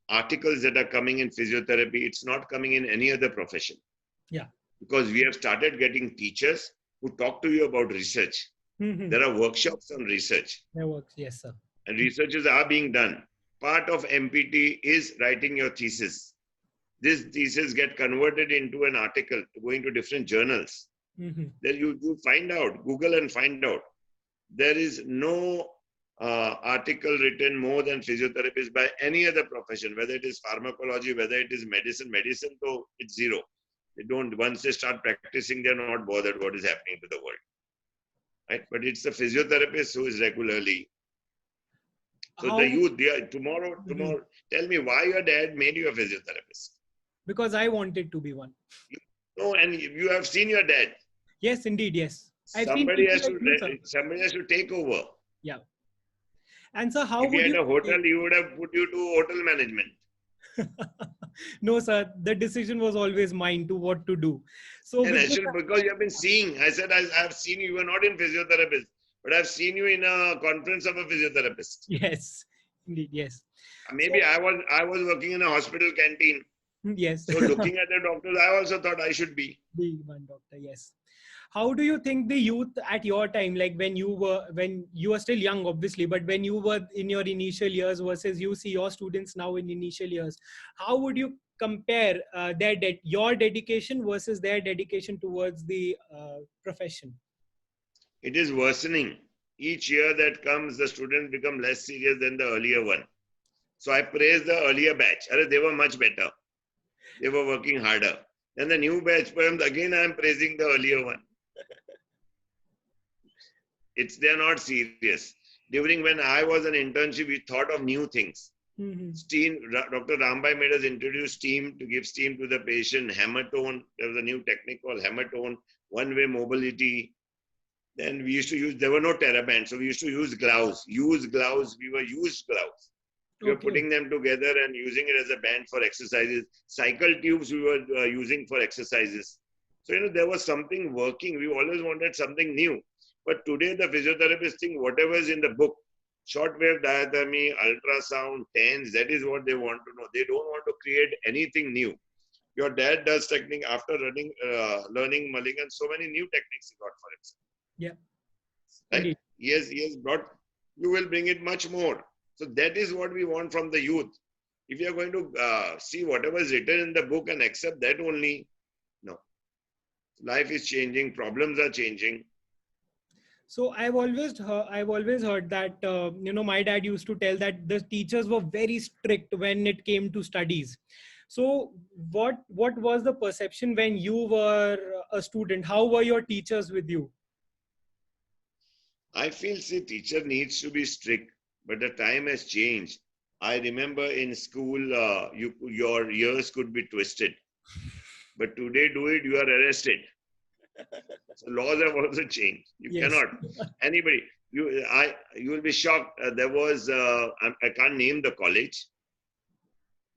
articles that are coming in physiotherapy. It's not coming in any other profession. Yeah. Because we have started getting teachers who talk to you about research. There are workshops on research. There works, yes, sir. And researches are being done. Part of MPT is writing your thesis. This thesis get converted into an article, going to different journals. Then you find out, Google and find out. There is no article written more than physiotherapists by any other profession, whether it is pharmacology, whether it is medicine. Medicine, though, it's zero. They don't, once they start practicing, they're not bothered what is happening to the world. Right? But it's the physiotherapist who is regularly. So the youth, they are, tomorrow, tell me why your dad made you a physiotherapist. Because I wanted to be one. No, and you have seen your dad. Yes, indeed, yes. Somebody has to take over. Yeah. And so how if you had a hotel, he would have put you to hotel management. No, sir. The decision was always mine to what to do. So because you have been seeing, I said, I've seen you. You were not in physiotherapist, but I've seen you in a conference of a physiotherapist. Yes, indeed, yes. Maybe I was working in a hospital canteen. Yes. So looking at the doctors, I also thought I should be. Be one doctor, yes. How do you think the youth at your time, like when you were still young, obviously, but when you were in your initial years versus you see your students now in initial years, how would you compare your dedication versus their dedication towards the profession? It is worsening. Each year that comes, the students become less serious than the earlier one. So I praise the earlier batch. They were much better. They were working harder. Then the new batch poems, again I am praising the earlier one. They're not serious. During when I was an internship, we thought of new things. Steam, Dr. Rambai made us introduce steam to give steam to the patient, hammer-tone. There was a new technique called hammer-tone, one-way mobility. Then we used to use, there were no TheraBands, so we used to use gloves. We were used gloves. We were putting them together and using it as a band for exercises. Cycle tubes we were using for exercises. So, there was something working. We always wanted something new. But today the physiotherapists think whatever is in the book, shortwave diathermy, ultrasound, TENS, that is what they want to know. They don't want to create anything new. Your dad does technique after learning Mulligan, so many new techniques he got for himself. Yeah. Right? He has brought, you will bring it much more. So that is what we want from the youth. If you are going to see whatever is written in the book and accept that only, no. Life is changing, problems are changing. So I've always heard that my dad used to tell that the teachers were very strict when it came to studies. So what was the perception when you were a student? How were your teachers with you? I feel, teacher needs to be strict, but the time has changed. I remember in school, your ears could be twisted, but today you are arrested. So laws have also changed. You cannot. Anybody, you will be shocked. There was I can't name the college,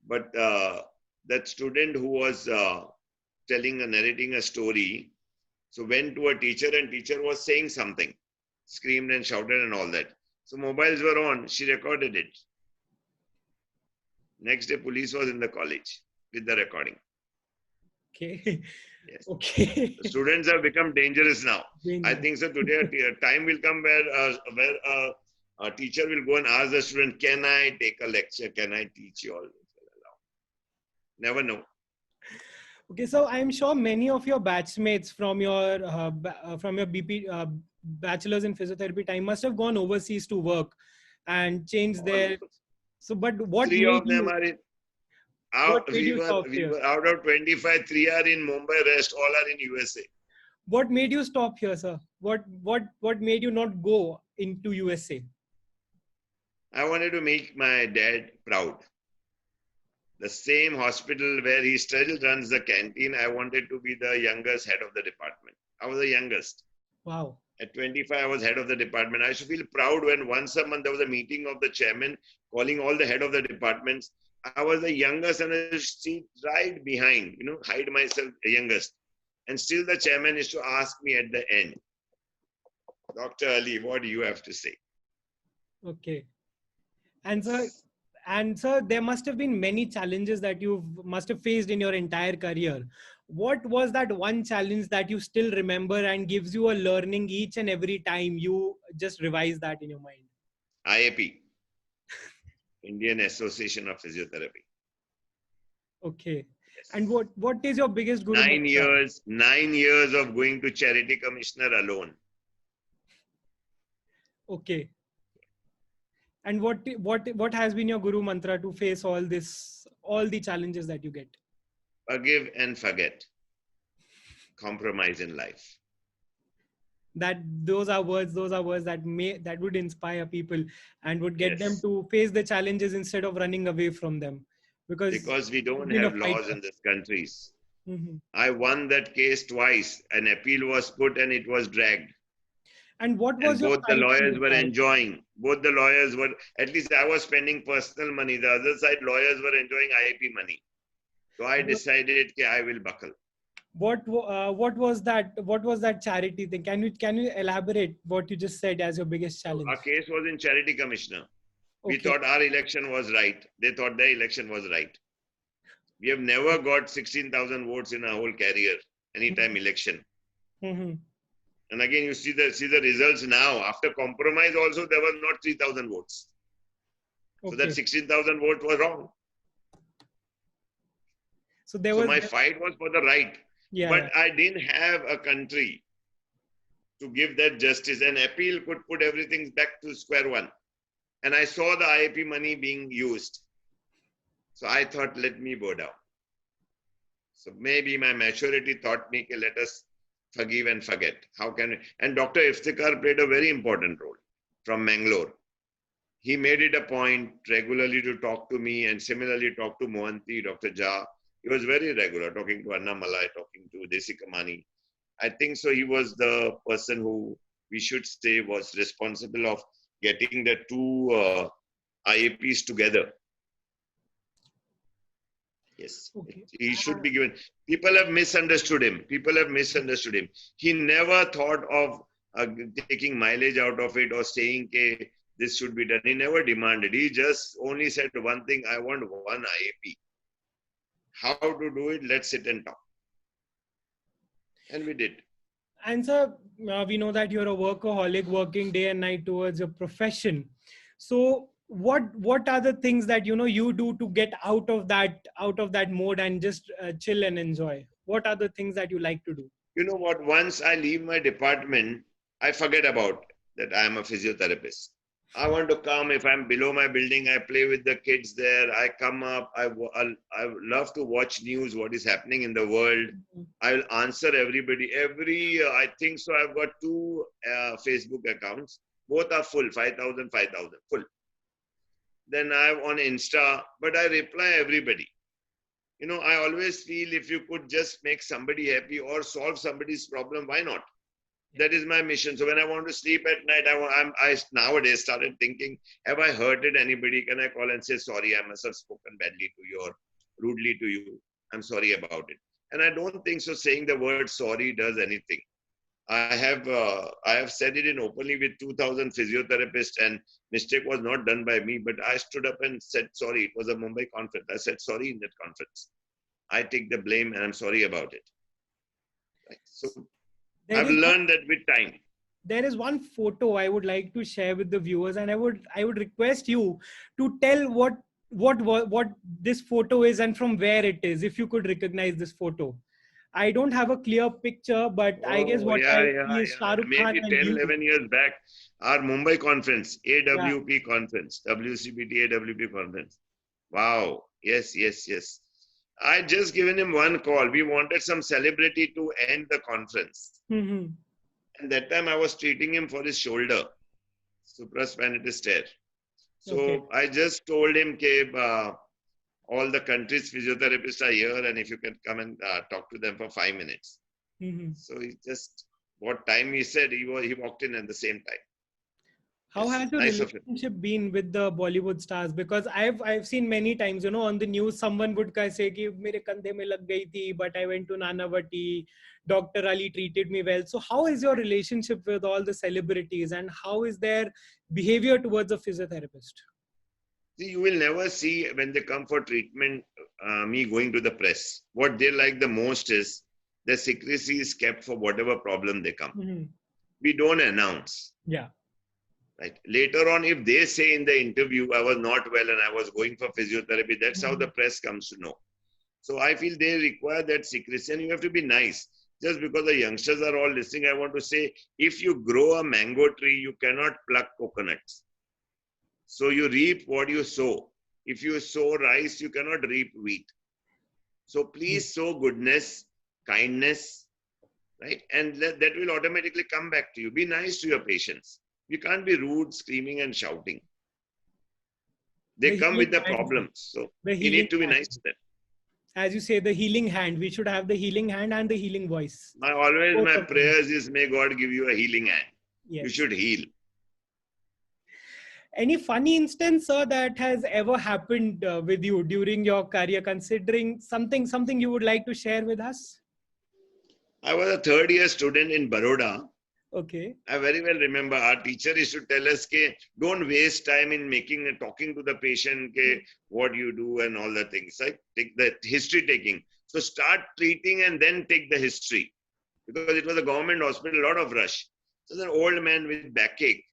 but that student who was narrating a story, so went to a teacher and teacher was saying something, screamed and shouted and all that. So mobiles were on. She recorded it. Next day, police was in the college with the recording. Okay. Yes. Okay. The students have become dangerous now. I think so. Today, a time will come where a teacher will go and ask the student, "Can I take a lecture? Can I teach you all?" Never know. Okay, so I'm sure many of your batchmates from your BP bachelor's in physiotherapy time must have gone overseas to work and changed their. So, but what three made of them you? are in. We were out of 25. 3 are in Mumbai. Rest all are in USA. What made you stop here, sir? What made you not go into USA? I wanted to make my dad proud. The same hospital where he still runs the canteen, I wanted to be the youngest head of the department. I was the youngest. Wow. At 25, I was head of the department. I should feel proud when once a month there was a meeting of the chairman calling all the head of the departments. I was the youngest and I sit right behind, hide myself the youngest. And still the chairman is to ask me at the end, Dr. Ali, what do you have to say? Okay. And sir, there must have been many challenges that you must have faced in your entire career. What was that one challenge that you still remember and gives you a learning each and every time you just revise that in your mind? I.A.P, Indian Association of Physiotherapy. Okay. Yes. And what is your biggest guru? 9 years, 9 years of going to charity commissioner alone. Okay. And what has been your guru mantra to face all the challenges that you get? Forgive and forget. Compromise in life. Those are words that would inspire people and would get them to face the challenges instead of running away from them. Because we don't have laws in this country. Mm-hmm. I won that case twice. An appeal was put and it was dragged. And what was both the lawyers were enjoying. Both the lawyers were, at least I was spending personal money. The other side, lawyers were enjoying I.A.P money. So I decided that I will buckle. What was that? What was that charity thing? Can you elaborate what you just said as your biggest challenge? Our case was in charity commissioner. We Okay. thought our election was right. They thought their election was right. We have never got 16,000 votes in our whole career, anytime election. Mm-hmm. And again, you see the results now. After compromise also, there was not 3,000 votes. So that Okay. 16,000 vote was wrong. So there So was, my fight was for the right. yeah, But yeah. I didn't have a country to give that justice. An appeal could put everything back to square one. And I saw the I.A.P money being used. So I thought, let me bow down. So maybe my maturity taught me, let us forgive and forget. How can we? And Dr. Iftikhar played a very important role from Mangalore. He made it a point regularly to talk to me and similarly talk to Mohanty, Dr. Jha. He was very regular, talking to Anna Malai, talking to Desi Kamani. I think so. He was the person who we should say was responsible of getting the two I.A.Ps together. Yes, Okay. he should be given. People have misunderstood him. People have misunderstood him. He never thought of taking mileage out of it or saying, okay, this should be done. He never demanded. He just only said one thing, I want one I.A.P. How to do it? Let's sit and talk. And we did. And sir, we know that you're a workaholic, working day and night towards your profession. So what are the things that you do to get out of that mode and just chill and enjoy? What are the things that you like to do? You know what? Once I leave my department, I forget about that I am a physiotherapist. I want to come. If I'm below my building, I play with the kids there. I come up. I love to watch news, what is happening in the world. I will answer everybody. I think so. I've got two Facebook accounts. Both are full, 5,000, full. Then I have on Insta, but I reply everybody. I always feel if you could just make somebody happy or solve somebody's problem, why not? That is my mission. So when I want to sleep at night, I nowadays started thinking, have I hurted anybody? Can I call and say, sorry, I must have spoken badly to you or rudely to you. I'm sorry about it. And I don't think so saying the word sorry does anything. I have said it in openly with 2,000 physiotherapists, and mistake was not done by me, but I stood up and said sorry. It was a Mumbai conference. I said sorry in that conference. I take the blame and I'm sorry about it. Right? So There I've is learned that with time. there is one photo I would like to share with the viewers, and I would request you to tell what this photo is and from where it is, if you could recognize this photo. I don't have a clear picture, but I guess Oh, what yeah, I yeah, see is Shah yeah. Rukh Khan Maybe and 10, you. 11 years back, our Mumbai conference, Yeah. AWP conference, WCPT, AWP conference. Wow. Yes, yes, yes. I just given him one call. We wanted some celebrity to end the conference. Mm-hmm. And that time I was treating him for his shoulder, supraspinatus tear. Okay. So I just told him, okay, all the country's physiotherapists are here, and if you can come and talk to them for 5 minutes. Mm-hmm. So he just, what time he said, he walked in at the same time. How Yes, has your nice of him. relationship been with the Bollywood stars? Because I've seen many times, on the news, someone would say कि मेरे कंधे में लग गई थी, but I went to Nanavati, Dr. Ali treated me well. So how is your relationship with all the celebrities, and how is their behavior towards a physiotherapist? See, you will never see when they come for treatment, me going to the press. What they like the most is the secrecy is kept for whatever problem they come. Mm-hmm. We don't announce. Yeah. Right. Later on, if they say in the interview, I was not well and I was going for physiotherapy, that's how the press comes to know. So I feel they require that secrecy, and you have to be nice. Just because the youngsters are all listening, I want to say, if you grow a mango tree, you cannot pluck coconuts. So you reap what you sow. If you sow rice, you cannot reap wheat. So please sow goodness, kindness, right? And that will automatically come back to you. Be nice to your patients. You can't be rude, screaming and shouting. They come with the problems. So you need to be nice to them. As you say, the healing hand. We should have the healing hand and the healing voice. My prayers is, may God give you a healing hand. Yes. You should heal. Any funny instance, sir, that has ever happened with you during your career, considering something you would like to share with us? I was a third year student in Baroda. Okay. I very well remember our teacher used to tell us, ke, don't waste time in making and talking to the patient, ke, what you do and all the things. Right? Take the history taking. So start treating and then take the history. Because it was a government hospital, a lot of rush. So there's an old man with backache.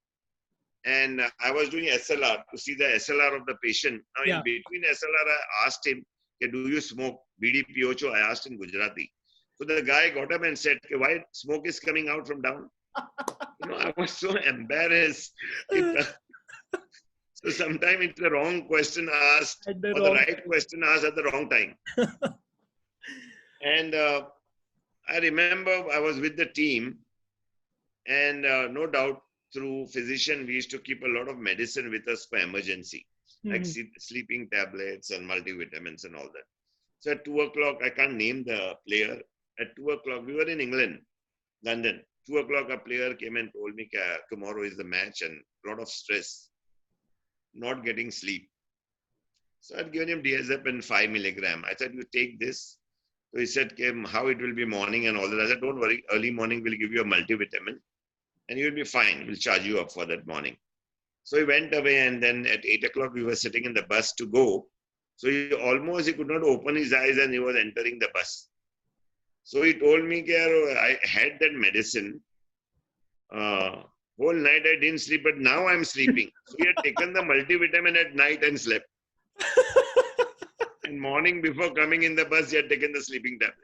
And I was doing SLR to see the SLR of the patient. Now, in Yeah. between SLR, I asked him, do you smoke? BD POcho, I asked in Gujarati. So the guy got up and said, why smoke is coming out from down? I was so embarrassed. So sometimes it's the wrong question asked At the or the wrong right question asked at the wrong time. And I remember I was with the team, and no doubt through physician, we used to keep a lot of medicine with us for emergency, like sleeping tablets and multivitamins and all that. So at 2 o'clock, I can't name the player. At 2 o'clock, we were in England, London. 2 o'clock, a player came and told me tomorrow is the match and a lot of stress, not getting sleep. So I'd given him DSF and 5 milligram. I said, you take this. So he said, how it will be morning and all that. I said, don't worry, early morning we'll give you a multivitamin and you'll be fine. We'll charge you up for that morning. So he went away, and then at 8 o'clock, we were sitting in the bus to go. So he could not open his eyes and he was entering the bus. So he told me, I had that medicine. Whole night I didn't sleep, but now I'm sleeping. So he had taken the multivitamin at night and slept. And morning before coming in the bus, he had taken the sleeping tablet.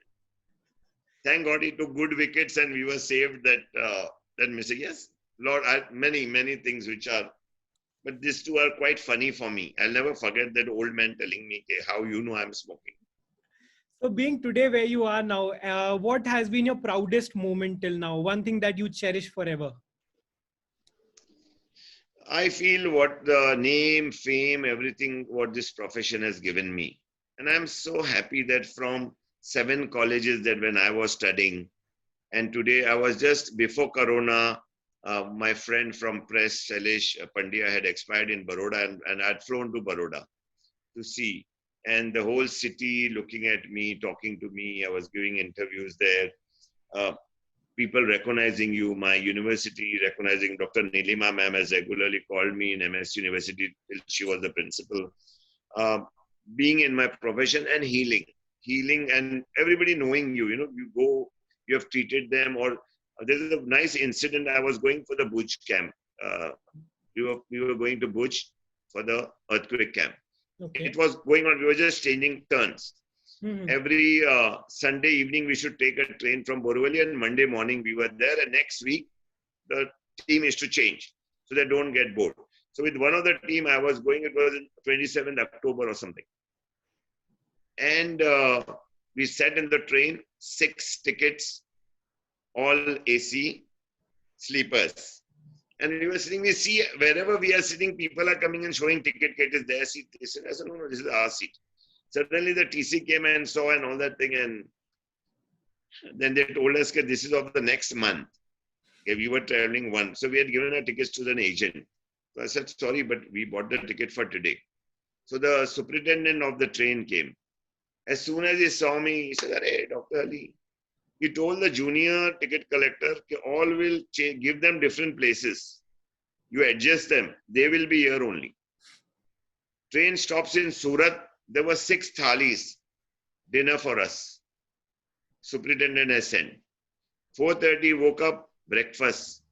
Thank God he took good wickets and we were saved that mistake. Yes, Lord, many things which are, but these two are quite funny for me. I'll never forget that old man telling me, how I'm smoking. So being today where you are now, what has been your proudest moment till now? One thing that you cherish forever? I feel what the name, fame, everything, what this profession has given me. And I'm so happy that from 7 colleges that when I was studying, and today I was just before Corona, my friend from press, Cherish Pandya, had expired in Baroda, and I'd flown to Baroda to see. And the whole city looking at me, talking to me. I was giving interviews there. People recognizing you, my university recognizing Dr. Nilima ma'am has regularly called me in MS University till she was the principal. Being in my profession and healing and everybody knowing you, you go, you have treated them, or there's a nice incident. I was going for the Bhuj camp. We were going to Bhuj for the earthquake camp. Okay. It was going on. We were just changing turns. Every Sunday evening, we should take a train from Borivali, and Monday morning we were there. And next week, the team is to change so they don't get bored. So with one of the team, I was going. It was 27th October or something. And we sat in the train, 6 tickets, all AC, sleepers. And we were sitting, we see wherever we are sitting, people are coming and showing ticket, it is their seat. They said, I said, no, this is our seat. Suddenly the TC came and saw and all that thing. And then they told us that this is of the next month. Okay, we were traveling one. So we had given our tickets to an agent. So I said, sorry, but we bought the ticket for today. So the superintendent of the train came. As soon as he saw me, he said, hey, Dr. Ali. He told the junior ticket collector, all will give them different places. You adjust them. They will be here only. Train stops in Surat. There were 6 thalis, dinner for us. Superintendent has sent. 4:30 woke up, breakfast.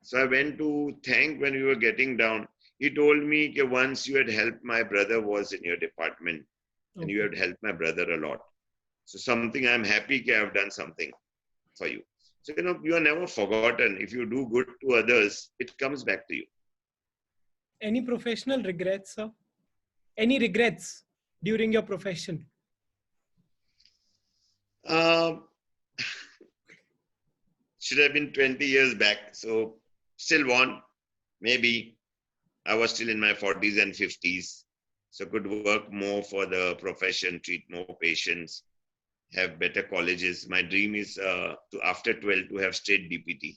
So I went to thank when we were getting down. He told me that once you had helped my brother was in your department, and you had helped my brother a lot. So something I'm happy that I've done something for you. So, you are never forgotten. If you do good to others, it comes back to you. Any professional regrets, sir? Any regrets during your profession? Should have been 20 years back. So still want, maybe. I was still in my 40s and 50s. So could work more for the profession, treat more patients, have better colleges. My dream is to after 12 to have state DPT.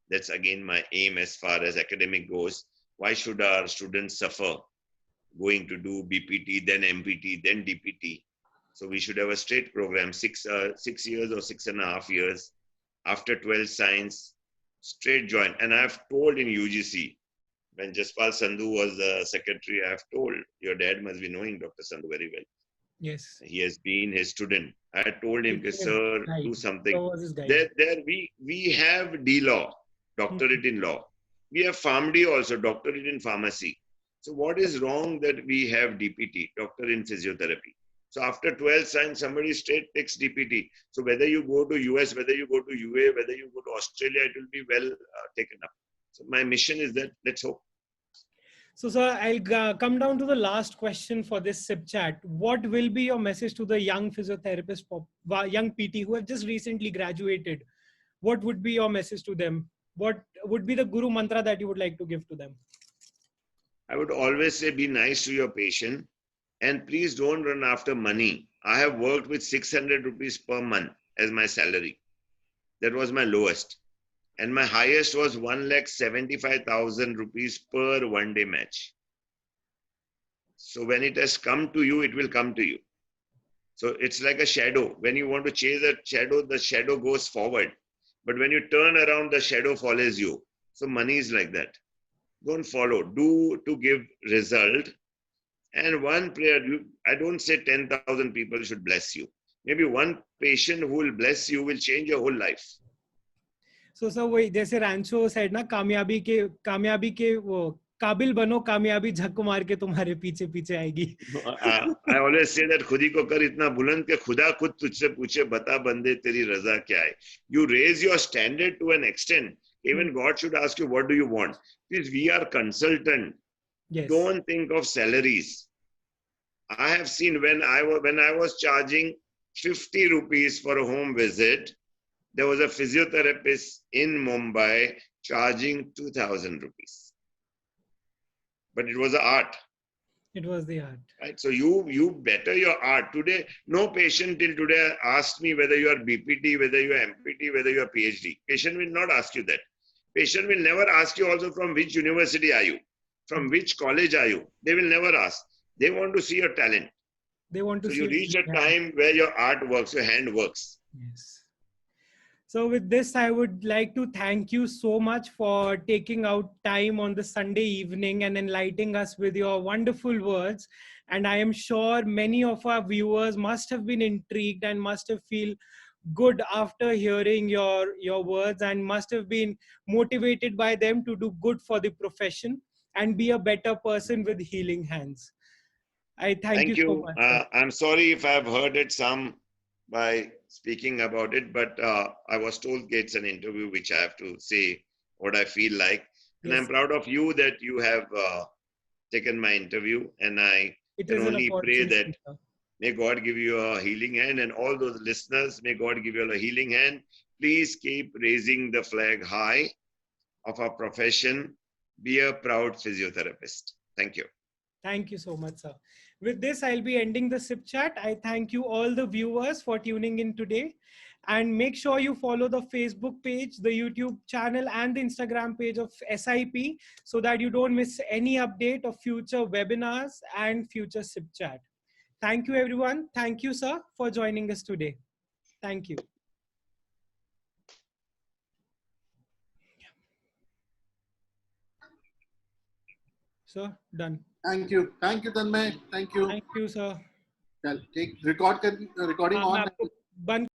That's again my aim as far as academic goes. Why should our students suffer going to do BPT, then MPT, then DPT? So we should have a straight program, 6 years or 6.5 years. After 12 science, straight joint. And I've told in UGC, when Jaspal Sandhu was the secretary, I've told, your dad must be knowing Dr. Sandhu very well. Yes. He has been his student. I told him, Yes. sir, Guide. do something. Sir was his guide. There we have D law, doctorate in law. We have PharmD also, doctorate in pharmacy. So what is wrong that we have DPT, doctor in physiotherapy? So after 12th science, somebody straight takes DPT. So whether you go to US, whether you go to UA, whether you go to Australia, it will be well taken up. So my mission is that, let's hope. So, sir, I'll come down to the last question for this SIP chat. What will be your message to the young physiotherapists, young PT who have just recently graduated? What would be your message to them? What would be the guru mantra that you would like to give to them? I would always say, be nice to your patient and please don't run after money. I have worked with 600 rupees per month as my salary. That was my lowest. And my highest was 1,75,000 rupees per one-day match. So when it has come to you, it will come to you. So it's like a shadow. When you want to chase a shadow, the shadow goes forward. But when you turn around, the shadow follows you. So money is like that. Don't follow. Do to give result. And one prayer, I don't say 10,000 people should bless you. Maybe one patient who will bless you will change your whole life. So, sir, वही जैसे रैंचो said ना, कामयाबी के वो काबिल बनो, कामयाबी झक मार के तुम्हारे पीछे पीछे आएगी. I always say that खुद ही को कर इतना बुलंद के खुदा खुद तुझसे पूछे बता बंदे तेरी रजा क्या है. You raise your standard to an extent. Even God should ask you, what do you want? Please, we are consultant. Yes. Don't think of salaries. I have seen when I was charging 50 rupees for a home visit, there was a physiotherapist in Mumbai charging 2,000 rupees. But it was an art. It was the art. Right? So you better your art. Today, no patient till today asked me whether you are BPT, whether you are MPT, whether you are PhD. Patient will not ask you that. Patient will never ask you also from which university are you, from which college are you. They will never ask. They want to see your talent. They want to see. So you reach a time where your art works, your hand works. Yes. So with this, I would like to thank you so much for taking out time on the Sunday evening and enlightening us with your wonderful words. And I am sure many of our viewers must have been intrigued and must have feel good after hearing your words and must have been motivated by them to do good for the profession and be a better person with healing hands. I thank you so much. I'm sorry if I've hurted some by speaking about it, but I was told it's an interview which I have to say what I feel like. And yes. I'm proud of you that you have taken my interview. And I can only pray that may God give you a healing hand, and all those listeners, may God give you a healing hand. Please keep raising the flag high of our profession. Be a proud physiotherapist. Thank you. Thank you so much, sir. With this, I'll be ending the SIP chat. I thank you all the viewers for tuning in today. And make sure you follow the Facebook page, the YouTube channel, and the Instagram page of SIP so that you don't miss any update of future webinars and future SIP chat. Thank you, everyone. Thank you, sir, for joining us today. Thank you. Sir, done. Thank you, Tanmay. Thank you. Thank you, sir. Take recording on.